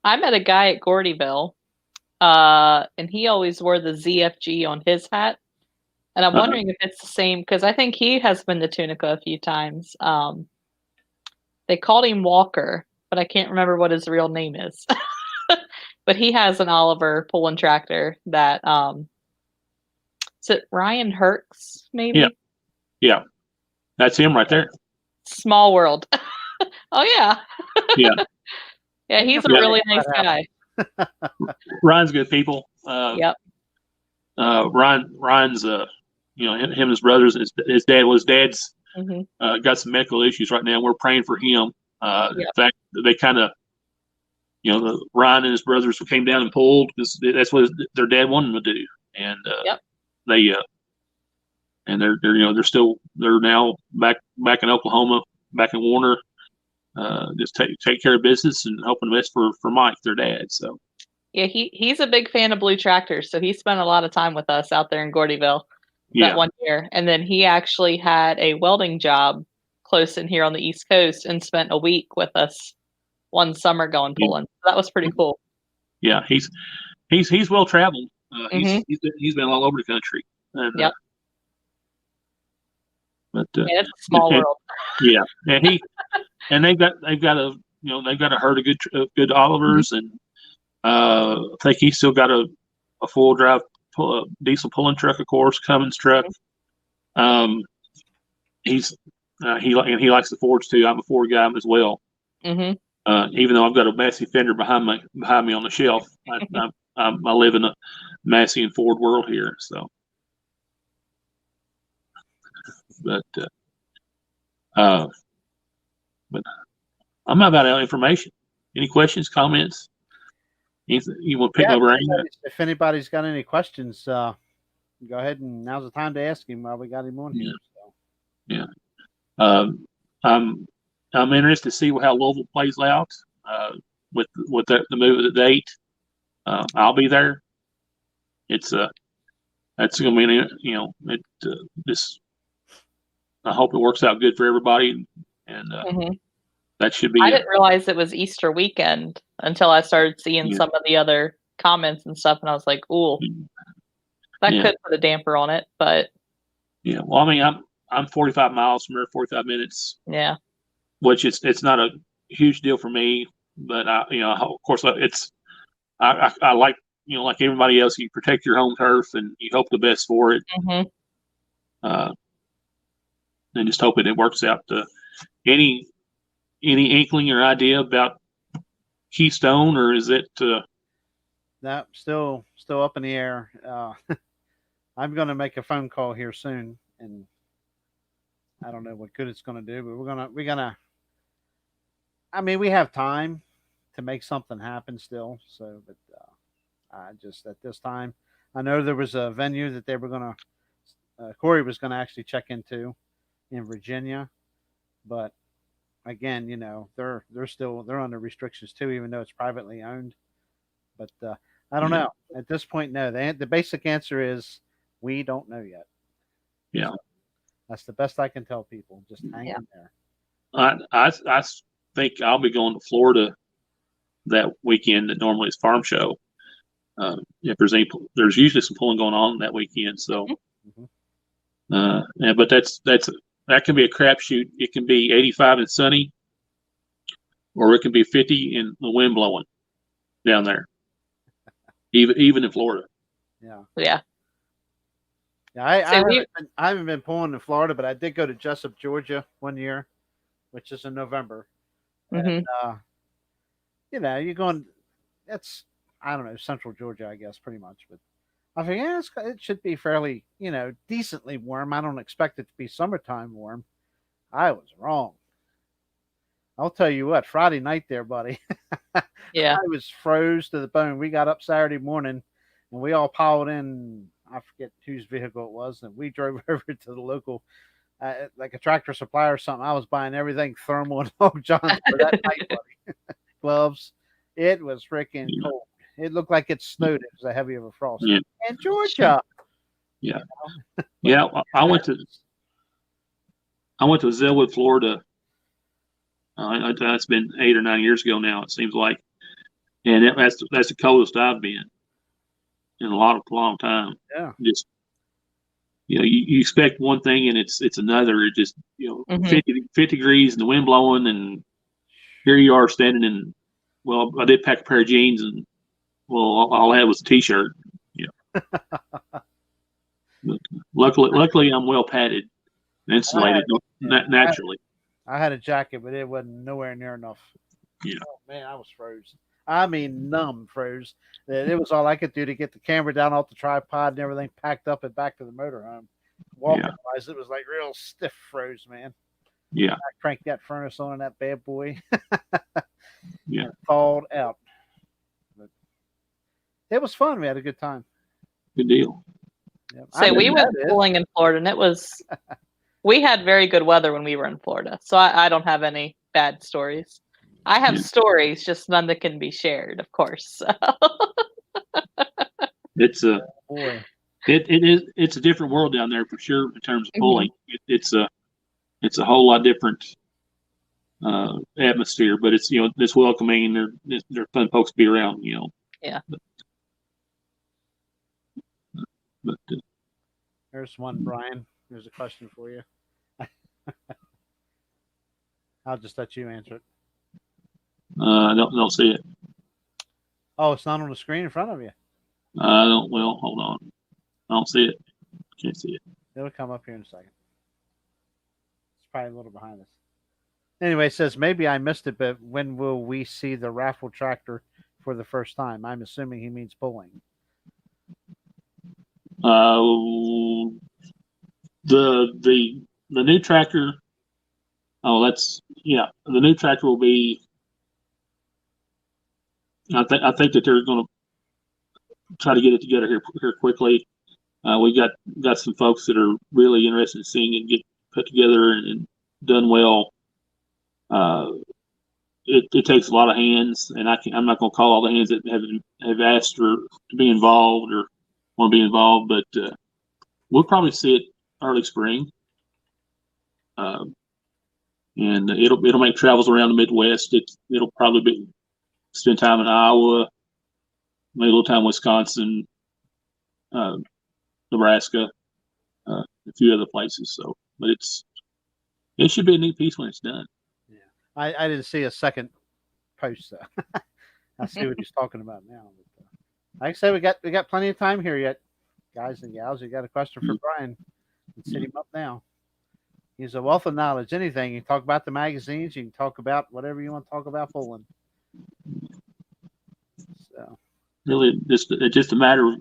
I met a guy at Gordyville, and he always wore the ZFG on his hat. And I'm wondering if it's the same, because I think he has been to Tunica a few times. They called him Walker, but I can't remember what his real name is. But he has an Oliver pulling tractor that is it Ryan Herx, maybe? Yeah. That's him right there. Small world. Oh yeah. Yeah. Yeah, he's a really nice guy. Ryan's good people. Yep. Ryan's him and his brothers, his dad's got some medical issues right now. We're praying for him. In fact, they kind of, Ryan and his brothers came down and pulled because that's what their dad wanted them to do, and they're now back in Oklahoma, back in Warner, just take care of business and hoping the best for Mike, their dad. So yeah, he's a big fan of blue tractors, so he spent a lot of time with us out there in Gordyville that one year, and then he actually had a welding job close in here on the East Coast and spent a week with us one summer going pulling. So that was pretty cool. Yeah, he's well traveled. He's been all over the country. And, but it's a small world. Yeah, and they've got a herd of good Olivers, and I think he's still got a full drive diesel pulling truck, of course, Cummins truck. He likes the Fords too. I'm a Ford guy as well. Even though I've got a Massey fender behind me on the shelf, I live in a Massey and Ford world here. So, but I'm not out of information. Any questions, comments? You want to pick my brain? If anybody's got any questions, go ahead, and now's the time to ask him while we got him on here. So. Yeah. I'm interested to see how Louisville plays out with the move of the date. I'll be there. It's that's going to be this. I hope it works out good for everybody, and that should be. I didn't realize it was Easter weekend until I started seeing some of the other comments and stuff, and I was like, "Ooh, that could put a damper on it." But yeah, well, I mean, I'm 45 miles from here, 45 minutes. Yeah, which it's not a huge deal for me, but of course, I like like everybody else, you protect your home turf and you hope the best for it. And just hoping it works out. Any inkling or idea about Keystone, or is it? No, still up in the air. I'm going to make a phone call here soon, and I don't know what good it's going to do, but we're gonna. I mean, we have time to make something happen still. So, but I just at this time, I know there was a venue that they were going to. Corey was going to actually check into in Virginia, but again, they're under restrictions too, even though it's privately owned. But I don't know at this point. No, the basic answer is we don't know yet. Yeah, so that's the best I can tell people. Just hang in there. I think I'll be going to Florida that weekend. That normally is farm show. If there's usually some pulling going on that weekend. So, but that can be a crapshoot. It can be 85 and sunny, or it can be 50 and the wind blowing down there. Even in Florida. Yeah. I haven't been pulling in Florida, but I did go to Jessup, Georgia one year, which is in November. And you're going. That's I don't know, central Georgia, I guess, pretty much. But I think it should be fairly, decently warm. I don't expect it to be summertime warm. I was wrong. I'll tell you what, Friday night there, buddy. Yeah. I was froze to the bone. We got up Saturday morning and we all piled in. I forget whose vehicle it was. And we drove over to the local, like a Tractor Supply or something. I was buying everything thermal and Long John's for that night, buddy. Gloves. It was freaking cold. It looked like it snowed. It was a heavy of a frost. Yeah. And Georgia. Yeah. Yeah. I went to Zellwood, Florida. That's been 8 or 9 years ago now, it seems like. And that's the coldest I've been in a long time. Yeah. Just, you expect one thing and it's another. It just, 50 degrees and the wind blowing and here you are standing in. Well, I did pack a pair of jeans, and well, all I had was a t-shirt. But luckily, I'm well padded, and insulated naturally. I had a jacket, but it wasn't nowhere near enough. Yeah. Oh, man, I was froze. I mean, numb froze. It was all I could do to get the camera down off the tripod and everything packed up and back to the motorhome. Walking wise, it was like real stiff froze, man. Yeah. I cranked that furnace on that bad boy. Yeah. And thawed out. But it was fun. We had a good time. Good deal. Yep. So we went bowling in Florida, and it was. We had very good weather when we were in Florida, so I don't have any bad stories. I have stories, just none that can be shared, of course. It's a boy. It's a different world down there for sure in terms of bowling. It's a whole lot different atmosphere, but it's it's welcoming and they're fun folks to be around. Yeah. But There's one, Brian. There's a question for you. I'll just let you answer it. I don't see it. Oh, it's not on the screen in front of you. I don't. Well, hold on. I don't see it. Can't see it. It'll come up here in a second. It's probably a little behind us. Anyway, it says maybe I missed it, but when will we see the Raffle tractor for the first time? I'm assuming he means pulling. The new tractor. Oh, the new tractor will be. I think that they're going to try to get it together here quickly. We got some folks that are really interested in seeing it get put together and done well. It takes a lot of hands, and I'm not going to call all the hands that have asked to be involved or want to be involved, but we'll probably see it early spring. And it'll make travels around the Midwest. It'll probably spend time in Iowa, maybe a little time in Wisconsin, Nebraska, a few other places. So, but it should be a neat piece when it's done. Yeah, I didn't see a second post. I see what he's talking about now. But, like I said, we got plenty of time here yet, guys and gals. You got a question for Brian? Let's hit him up now. He's a wealth of knowledge. Anything you can talk about the magazines, you can talk about whatever you want to talk about bowling. So really, it's just a matter of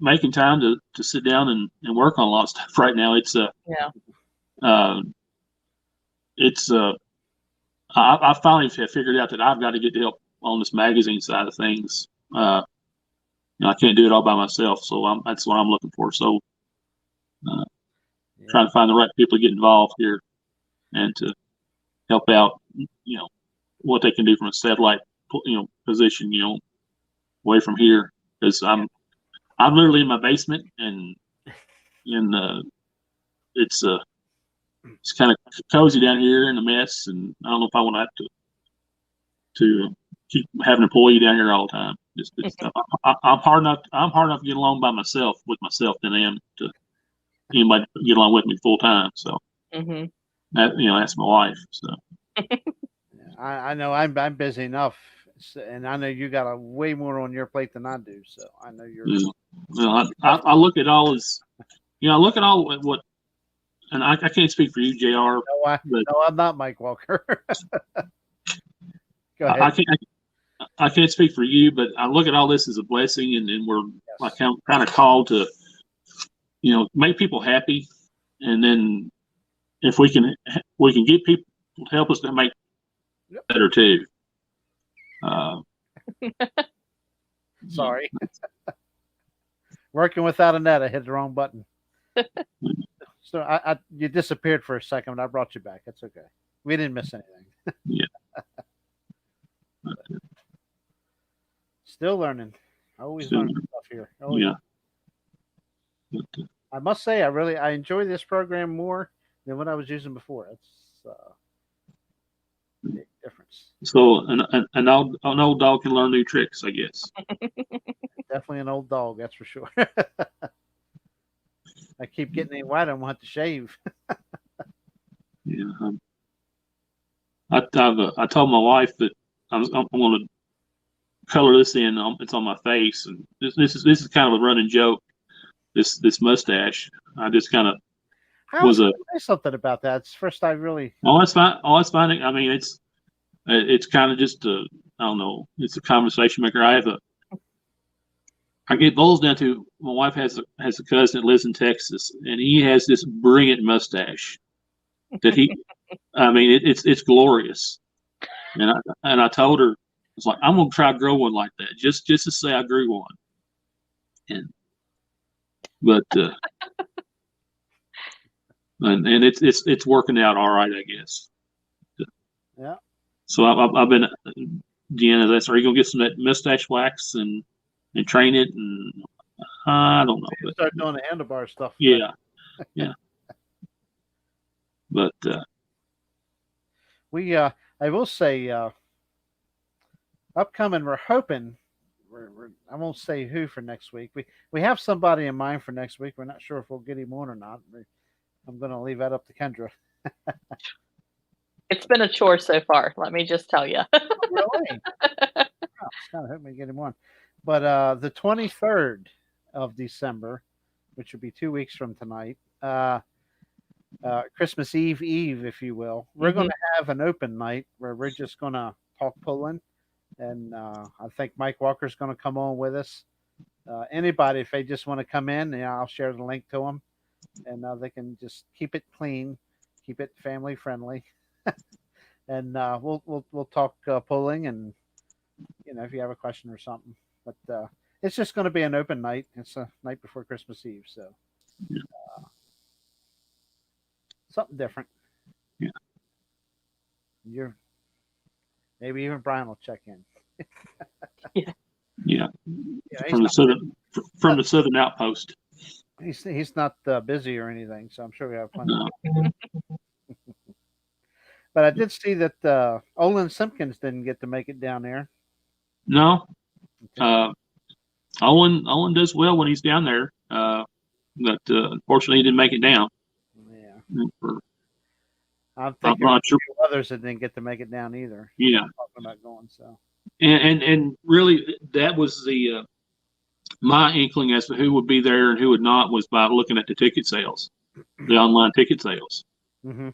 making time to sit down and work on a lot of stuff right now. I finally have figured out that I've got to get help on this magazine side of things. I can't do it all by myself, so that's what I'm looking for. So trying to find the right people to get involved here and to help out, what they can do from a satellite, position, away from here, because I'm literally in my basement and it's kind of cozy down here in a mess, and I don't know if I want to have to keep having an employee down here all the time. I'm hard enough to get along by myself than I am to anybody get along with me full time. So that's my wife. So I know I'm busy enough, and I know you got a way more on your plate than I do. So I know you're. I look at all as, I look at all what, and I can't speak for you, JR. No, I'm not Mike Walker. Go ahead. I can't speak for you, but I look at all this as a blessing, and we're like kind of called to, make people happy, and then if we can get people to help us to make better too. Sorry. Working without a net, I hit the wrong button. So you disappeared for a second, but I brought you back. That's okay. We didn't miss anything. Yeah. Still learning. Always learning stuff here. Oh yeah. I must say, I enjoy this program more than what I was using before. It's a big difference. So an old dog can learn new tricks, I guess. Definitely an old dog, that's for sure. I keep getting it wet. I want to shave. Yeah. I told my wife that I'm going to color this in. It's on my face, and this is kind of a running joke. This mustache. I just kind of I was was going a. to say something about that. It's the first I really. Oh, that's fine. Oh, that's fine. I mean, it's kind of just a. I don't know. It's a conversation maker. I get boils down to my wife has a cousin that lives in Texas, and he has this brilliant mustache that he. I mean, it's glorious, and I told her, it's like I'm gonna try to grow one like that, just to say I grew one, and but and it's working out all right, I guess. Yeah. So I've been Deanna. That's are you gonna get some of that mustache wax and train it, and I don't know, but Start doing the handlebar stuff. yeah, but We I will say upcoming. We're hoping. I won't say who for next week. We have somebody in mind for next week. We're not sure if we'll get him on or not. I'm going to leave that up to Kendra. It's been a chore so far. Let me just tell you. Really? Wow, it's kind of hoping we get him on. But the 23rd of December, which will be 2 weeks from tonight, Christmas Eve, if you will, we're going to have an open night where we're just going to talk pulling. And I think Mike Walker's going to come on with us. Anybody, if they just want to come in, I'll share the link to them, and they can just keep it clean, keep it family friendly, and we'll talk pulling, and if you have a question or something. But it's just going to be an open night. It's a night before Christmas Eve, so something different. Yeah. Maybe even Bryan will check in. Yeah. From the southern outpost. He's not busy or anything, so I'm sure we have plenty. No. But I did see that Olin Simpkins didn't get to make it down there. No. Owen does well when he's down there, but unfortunately he didn't make it down. Yeah. For, I'm thinking a few others that didn't get to make it down either. Yeah. Talking about going, so. And really that was the my inkling as to who would be there and who would not was by looking at the ticket sales, the online ticket sales. Mm-hmm.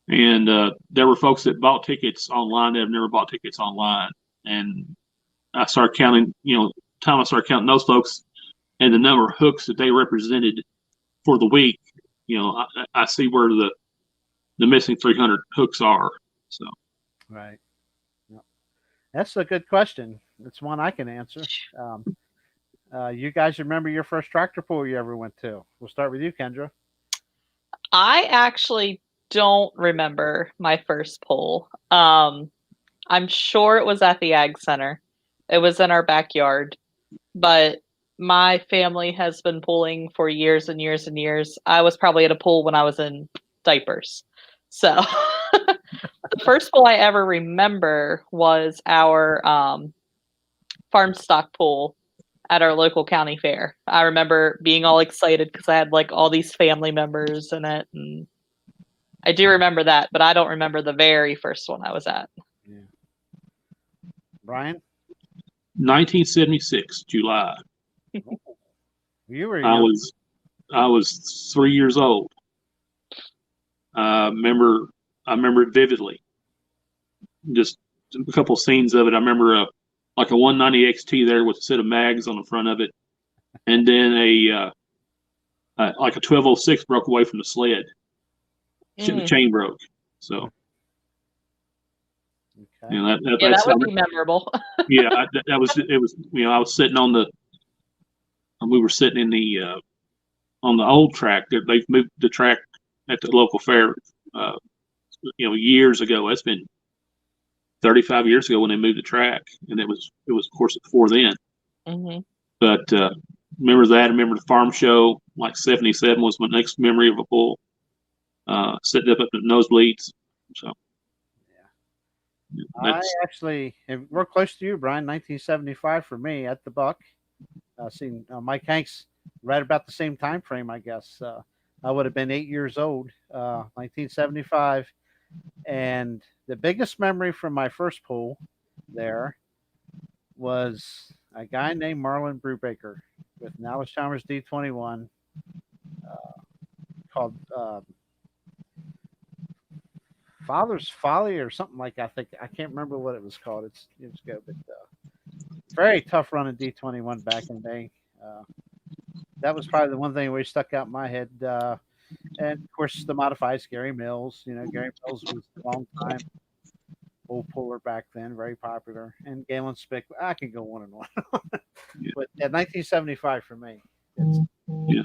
And there were folks that bought tickets online that have never bought tickets online. And I started counting, time I started counting those folks and the number of hooks that they represented for the week, I see where the missing 300 hooks are. So. Right. Yep. That's a good question. It's one I can answer. You guys remember your first tractor pull you ever went to? We'll start with you, Kendra. I actually don't remember my first pull. I'm sure it was at the Ag Center. It was in our backyard, but my family has been pulling for years and years and years. I was probably at a pull when I was in diapers. So the first pull I ever remember was our farm stock pull at our local county fair. I remember being all excited because I had like all these family members in it, and I do remember that, but I don't remember the very first one I was at. Yeah. Bryan? 1976, July. You were young. I was 3 years old. I remember it vividly. Just a couple scenes of it. I remember like a 190 XT there with a set of mags on the front of it, and then like a 1206 broke away from the sled. The chain broke. So. Okay. That would be memorable. Yeah, it was. I was sitting we were sitting in the on the old track. They've moved the track at the local fair, years ago. That's been 35 years ago when they moved the track, and it was of course before then. Mm-hmm. But remember that. I remember the farm show. Like 77 was my next memory of a bull. Sitting up at the nosebleeds. So. I actually, we're close to you, Bryan. 1975 for me at the Buck. Seen Mike Hanks right about the same time frame, I guess. I would have been 8 years old. 1975. And the biggest memory from my first pool there was a guy named Marlon Brubaker with an Allis-Chalmers D21 called Father's Folly or something like that. I can't remember what it was called. It's years ago, but very tough running D21 back in the day. That was probably the one thing where stuck out in my head. And of course, the modifieds, Gary Mills. Gary Mills was a long time old puller back then, very popular. And Galen Spick. I can go on and on. But 1975 for me. Yeah.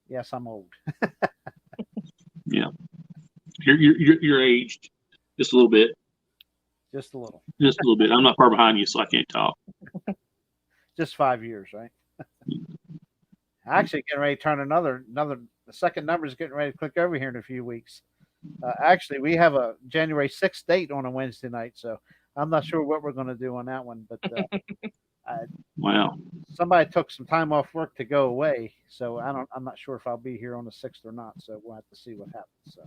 Yes, I'm old. Yeah. You're aged just a little bit. Just a little. Just a little bit. I'm not far behind you, so I can't talk. Just 5 years, right? Actually, getting ready to turn another. The second number is getting ready to click over here in a few weeks. Actually, we have a January 6th date on a Wednesday night, so I'm not sure what we're going to do on that one. But Wow. Somebody took some time off work to go away, so I'm not sure if I'll be here on the 6th or not. So we'll have to see what happens. So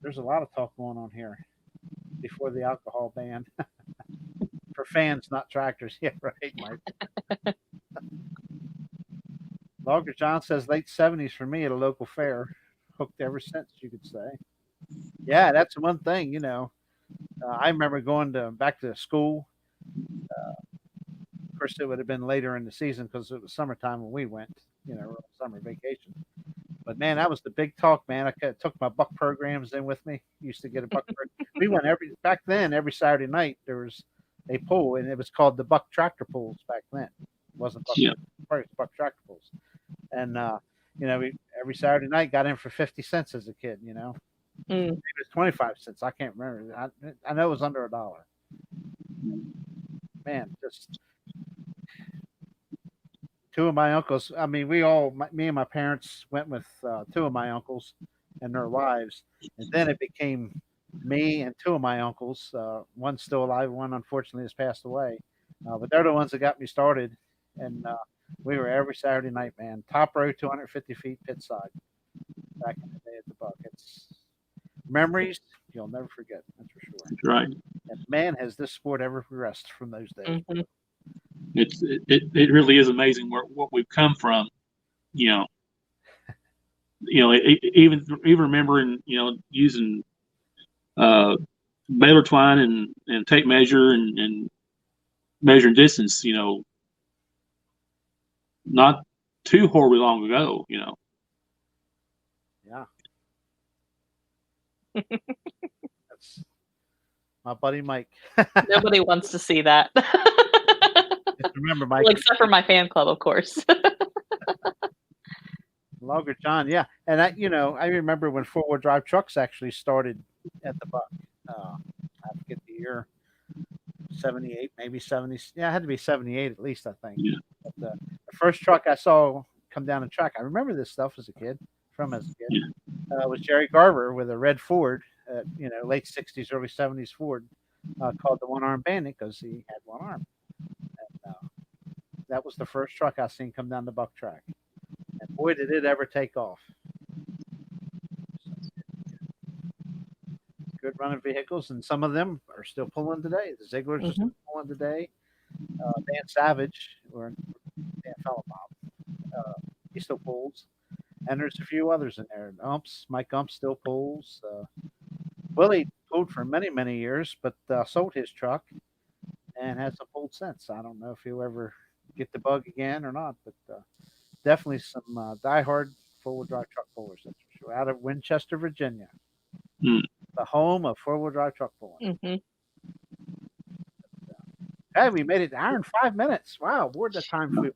there's a lot of talk going on here before the alcohol ban for fans, not tractors. Yeah, right, Mike. Logger John says late 70s for me at a local fair. Hooked ever since, you could say. Yeah, that's one thing, I remember going back to school. Of course, it would have been later in the season because it was summertime when we went, summer vacation. But man, that was the big talk, man. I took my buck programs in with me. Used to get a buck. We went back then. Every Saturday night there was a pool, and it was called the Buck Tractor Pools back then. It wasn't Buck Tractor Pools. And we every Saturday night got in for 50 cents as a kid. Maybe it was 25 cents. I can't remember. I know it was under $1. Man, just two of my uncles. I mean, me and my parents went with two of my uncles and their wives, and then it became me and two of my uncles. One's still alive, one unfortunately has passed away. But they're the ones that got me started, and we were every Saturday night, man. Top row, 250 feet, pit side. Back in the day at the Buck, it's memories you'll never forget. That's for sure. That's right. And man, has this sport ever progressed from those days? Mm-hmm. It really is amazing what we've come from. Even remembering using baler twine and tape measure and measuring distance. Not too horribly long ago. Yeah. That's my buddy Mike. Nobody wants to see that. Remember, Mike. Well, except for my fan club, of course. Logger John, yeah. And I remember when four-wheel drive trucks actually started at the Buck. I forget the year, 78, maybe 70. Yeah, it had to be 78 at least, I think. Yeah. But, the first truck I saw come down the track, I remember this stuff as a kid. Was Jerry Garver with a red Ford, late 60s, early 70s Ford, called the One Arm Bandit because he had one arm. And that was the first truck I seen come down the Buck track. And boy, did it ever take off. Good running vehicles, and some of them are still pulling today. The Zigglers are still pulling today. Dan Savage, or Dan Bob, he still pulls. And there's a few others in there. Mike Umps still pulls. Willie pulled for many, many years, but sold his truck and hasn't pulled since. I don't know if he'll ever get the bug again or not, but definitely some diehard four-wheel drive truck pullers, that's for sure. Out of Winchester, Virginia, the home of four-wheel drive truck pulling. Mm-hmm. Hey, we made it an hour and 5 minutes. Wow, where'd the time flew?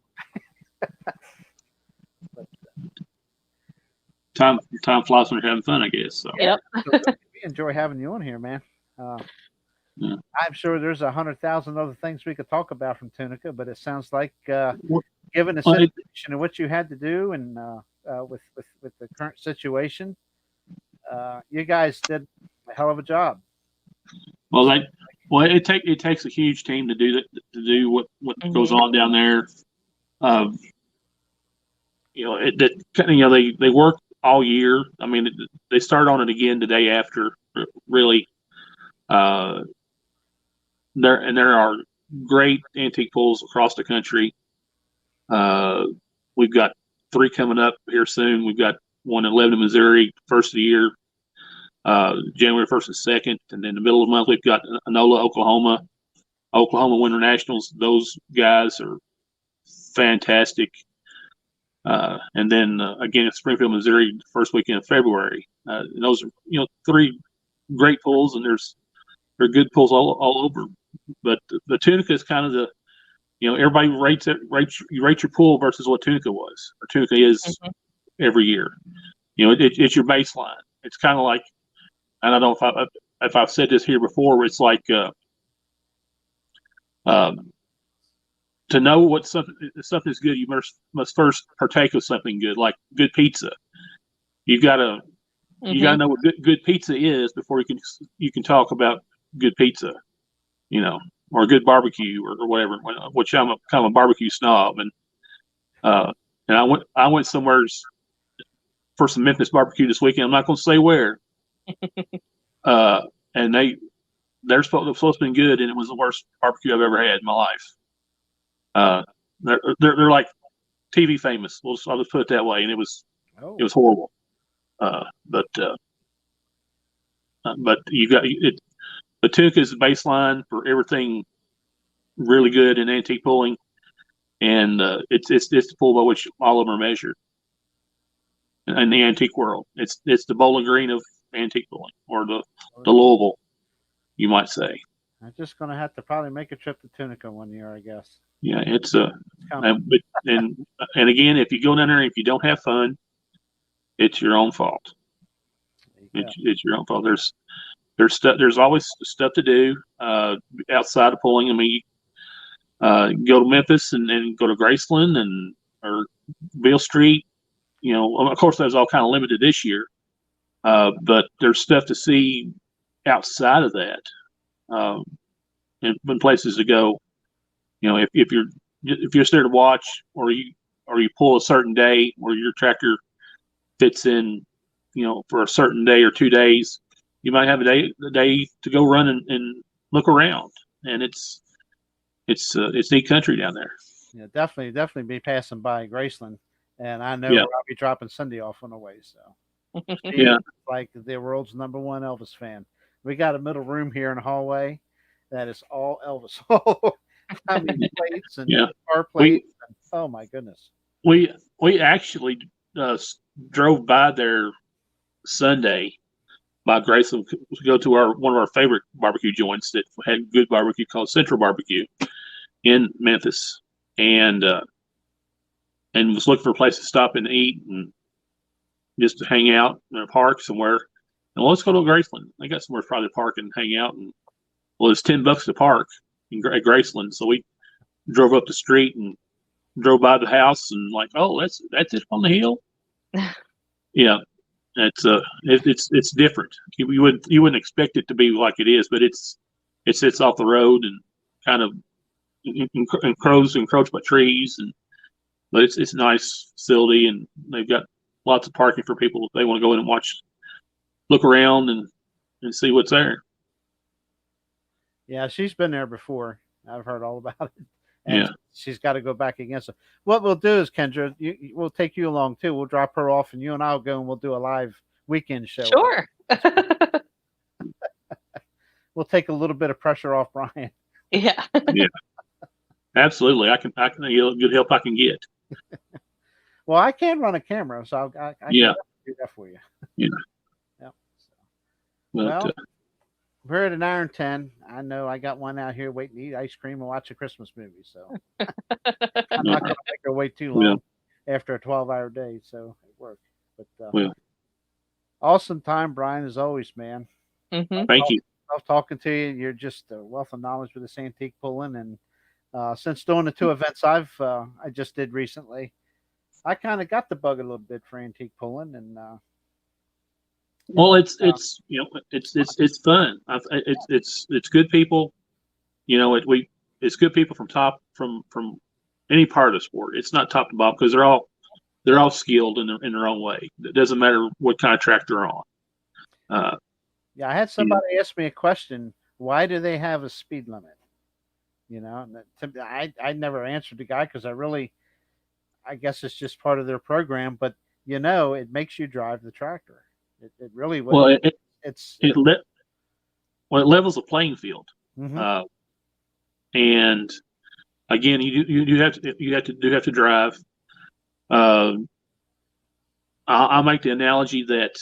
Time flies when you're having fun, I guess. So. Yep. We enjoy having you on here, man. Yeah. I'm sure there's 100,000 other things we could talk about from Tunica, but it sounds like, given the situation and what you had to do, and with the current situation, you guys did a hell of a job. Well, it takes a huge team to do that, to do what goes on down there. They work all year. I mean, they start on it again the day after. Really, there are great antique pools across the country. We've got 3 coming up here soon. We've got one in Lebanon, Missouri, first of the year, January 1st and 2nd, and then in the middle of the month we've got Enola, Oklahoma Winter Nationals. Those guys are fantastic. And then again in Springfield, Missouri, first weekend of February. And those are 3 great pools, and they're good pools all over. But the Tunica is kind of the everybody rates you rate your pool versus what Tunica was or Tunica is every year. It's your baseline. It's kind of like, and I don't know if I've said this here before. It's like to know what something's good, you must first partake of something good, like good pizza. You gotta know what good pizza is before you can talk about good pizza, or a good barbecue or whatever. Which I'm kind of a barbecue snob, and I went somewhere for some Memphis barbecue this weekend. I'm not going to say where, and they're supposed to have been good, and it was the worst barbecue I've ever had in my life. They're like TV famous. I'll just put it that way. And it was horrible. But you got it. The Tunica is the baseline for everything really good in antique pulling, and it's the pool by which all of them are measured in the antique world. It's the Bowling Green of antique pulling, or the Louisville, you might say. I'm just going to have to probably make a trip to Tunica one year, I guess. Yeah, it's and again, if you go down there and if you don't have fun, it's your own fault. It's your own fault. There's always stuff to do outside of pulling. I mean, go to Memphis and go to Graceland or Beale Street. Of course, that's all kind of limited this year, but there's stuff to see outside of that, and places to go. If you're there to watch, or you pull a certain day where your tractor fits in, for a certain day or 2 days, you might have a day to go run and look around, and it's neat country down there. Yeah, definitely be passing by Graceland, and I know where I'll be dropping Cindy off on the way. So she's like the world's #1 Elvis fan. We got a middle room here in the hallway that is all Elvis. I mean, plates and car plates. Oh my goodness. We actually drove by there Sunday by Graceland to go to one of our favorite barbecue joints that had good barbecue, called Central Barbecue in Memphis, and was looking for a place to stop and eat and just to hang out in a park somewhere. And let's go to Graceland. They got somewhere to probably park and hang out. And it's $10 to park at Graceland. So we drove up the street and drove by the house and like, oh, that's it on the hill. Yeah, it's different. You wouldn't expect it to be like it is, but it sits off the road and kind of encroached by trees, but it's a nice facility, and they've got lots of parking for people if they want to go in and look around and see what's there. Yeah, she's been there before. I've heard all about it. And she's got to go back again. So what we'll do is, Kendra, we'll take you along too. We'll drop her off, and you and I'll go and we'll do a live weekend show. Sure. We'll take a little bit of pressure off Bryan. Yeah. Yeah. Absolutely. I can good help I can get. Well, I can run a camera, so I can do that for you. Yeah. Yep. But, we're at an hour and 10. I know I got one out here waiting to eat ice cream and watch a Christmas movie. So I'm not going to make her wait too long after a 12-hour day. So it worked. But awesome time, Bryan, as always, man. Mm-hmm. Thank you. Love talking to you. You're just a wealth of knowledge with this antique pulling. And since doing the 2 events I just did recently, I kind of got the bug a little bit for antique pulling. And well, it's fun. It's good people. It's good people from any part of the sport. It's not top to bottom because they're all they're all skilled in their own way. It doesn't matter what kind of track they're on. Yeah, I had somebody ask me a question. Why do they have a speed limit? And I never answered the guy because I guess it's just part of their program. But it makes you drive the tractor. It really would. Well, It's it levels the playing field. Mhm. And again, you have to drive. I'll make the analogy that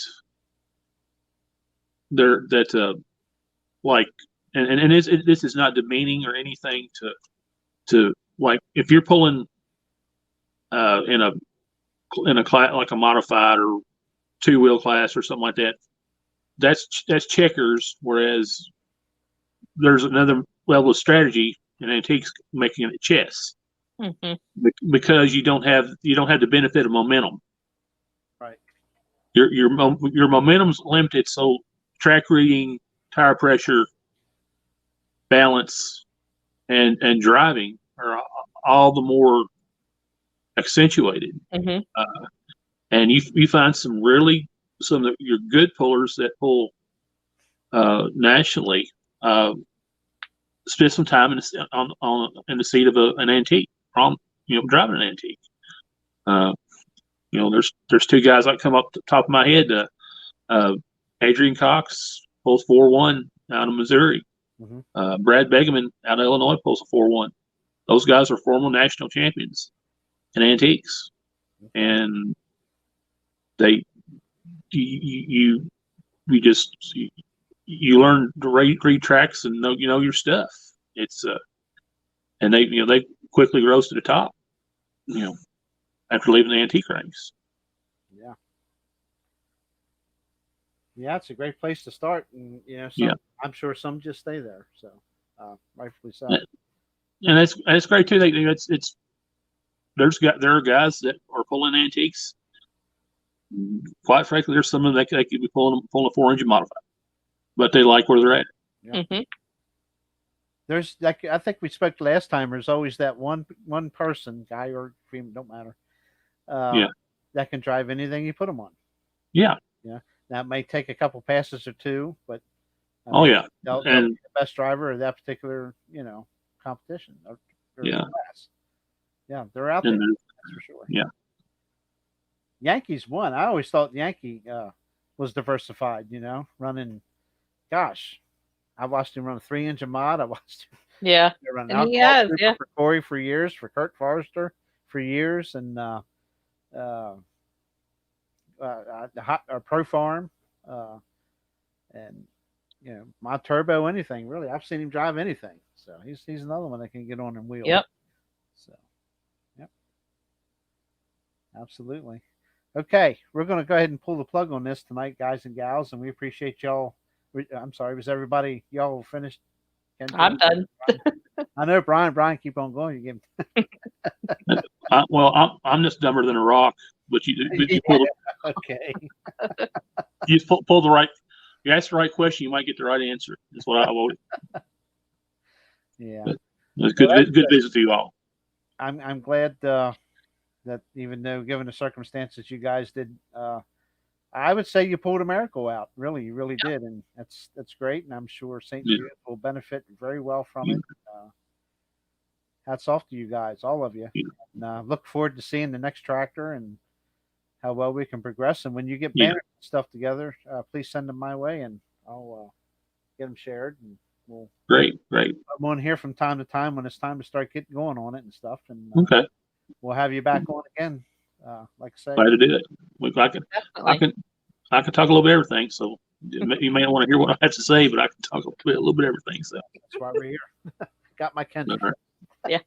like, and this is not demeaning or anything to like, if you're pulling in a class like a modified or 2-wheel class or something like that, that's checkers. Whereas there's another level of strategy in antiques, making it chess, because you don't have the benefit of momentum. Right. Your momentum's limited, so track reading, tire pressure, balance, and driving are all the more accentuated. And you find some of your good pullers that pull nationally spend some time in the seat of an antique, driving an antique. There's two guys that come up the top of my head. Adrian Cox pulls 4-1 out of Missouri. Brad Begeman out of Illinois pulls a 4-1. Those guys are former national champions in antiques, and you learn to read tracks and know your stuff. It's and they quickly rose to the top, after leaving the antique ranks. Yeah, it's a great place to start, and I'm sure some just stay there. So, rightfully so. And that's great too. There are guys that are pulling antiques. Quite frankly, there's some of them that could be pulling a 4-engine modified, but they like where they're at. Yeah. There's I think we spoke last time. There's always that one person, guy or female, don't matter. That can drive anything you put them on. Yeah. Yeah. Now it may take a couple passes or two, but they'll be the best driver of that particular competition or class. Yeah, they're out there. That's for sure. Yeah. Yankees won. I always thought Yankee was diversified. Running. Gosh, I watched him run a 3-engine mod. I watched him run and he has, for Corey for years, for Kurt Forrester for years, and Pro Farm, and my turbo, anything really. I've seen him drive anything, so he's another one that can get on and wheel. Yep. So, yep, absolutely. Okay, we're going to go ahead and pull the plug on this tonight, guys and gals, and we appreciate y'all. I'm sorry, was everybody y'all finished? Kendra? I'm done. I know, Brian, keep on going. You give him. Well, I'm just dumber than a rock, but you pull okay. You pull the right. You ask the right question, you might get the right answer. That's what I voted. Yeah, but it's good visit to you all. I'm glad that even though given the circumstances you guys did, I would say you pulled a miracle out. Really, you really did, and that's great. And I'm sure St. Jude will benefit very well from it. Hats off to you guys, all of you. And look forward to seeing the next tractor and how well we can progress. And when you get banner stuff together, please send them my way, and I'll get them shared. And we'll great. I'm on here from time to time when it's time to start getting going on it and stuff. And okay, we'll have you back on again. Like I say, glad to do it. I can talk a little bit of everything. So you may not want to hear what I have to say, but I can talk a little bit of everything. So that's why we're here. Got my Kendra. Right. Yeah.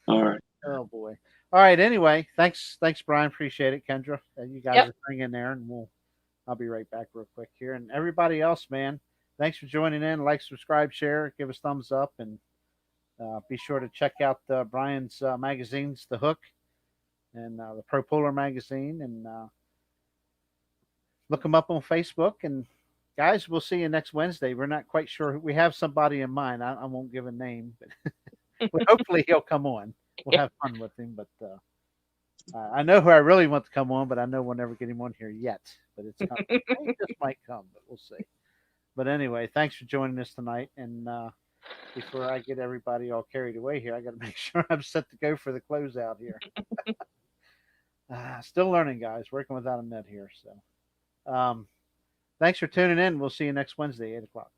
All right. Oh boy. All right. Anyway, thanks, Brian. Appreciate it, Kendra. You guys are hanging there, and I'll be right back real quick here. And everybody else, man, thanks for joining in. Like, subscribe, share, give us thumbs up, and be sure to check out Brian's magazines, The Hook and the Pro Puller magazine, and look them up on Facebook. And guys, we'll see you next Wednesday. We're not quite sure. We have somebody in mind. I won't give a name, but hopefully he'll come on. We'll have fun with him. But I know who I really want to come on, but I know we'll never get him on here yet. But it's coming. It just might come, but we'll see. But anyway, thanks for joining us tonight. And before I get everybody all carried away here, I got to make sure I'm set to go for the closeout here. Still learning, guys. Working without a net here. So, thanks for tuning in. We'll see you next Wednesday, 8 o'clock.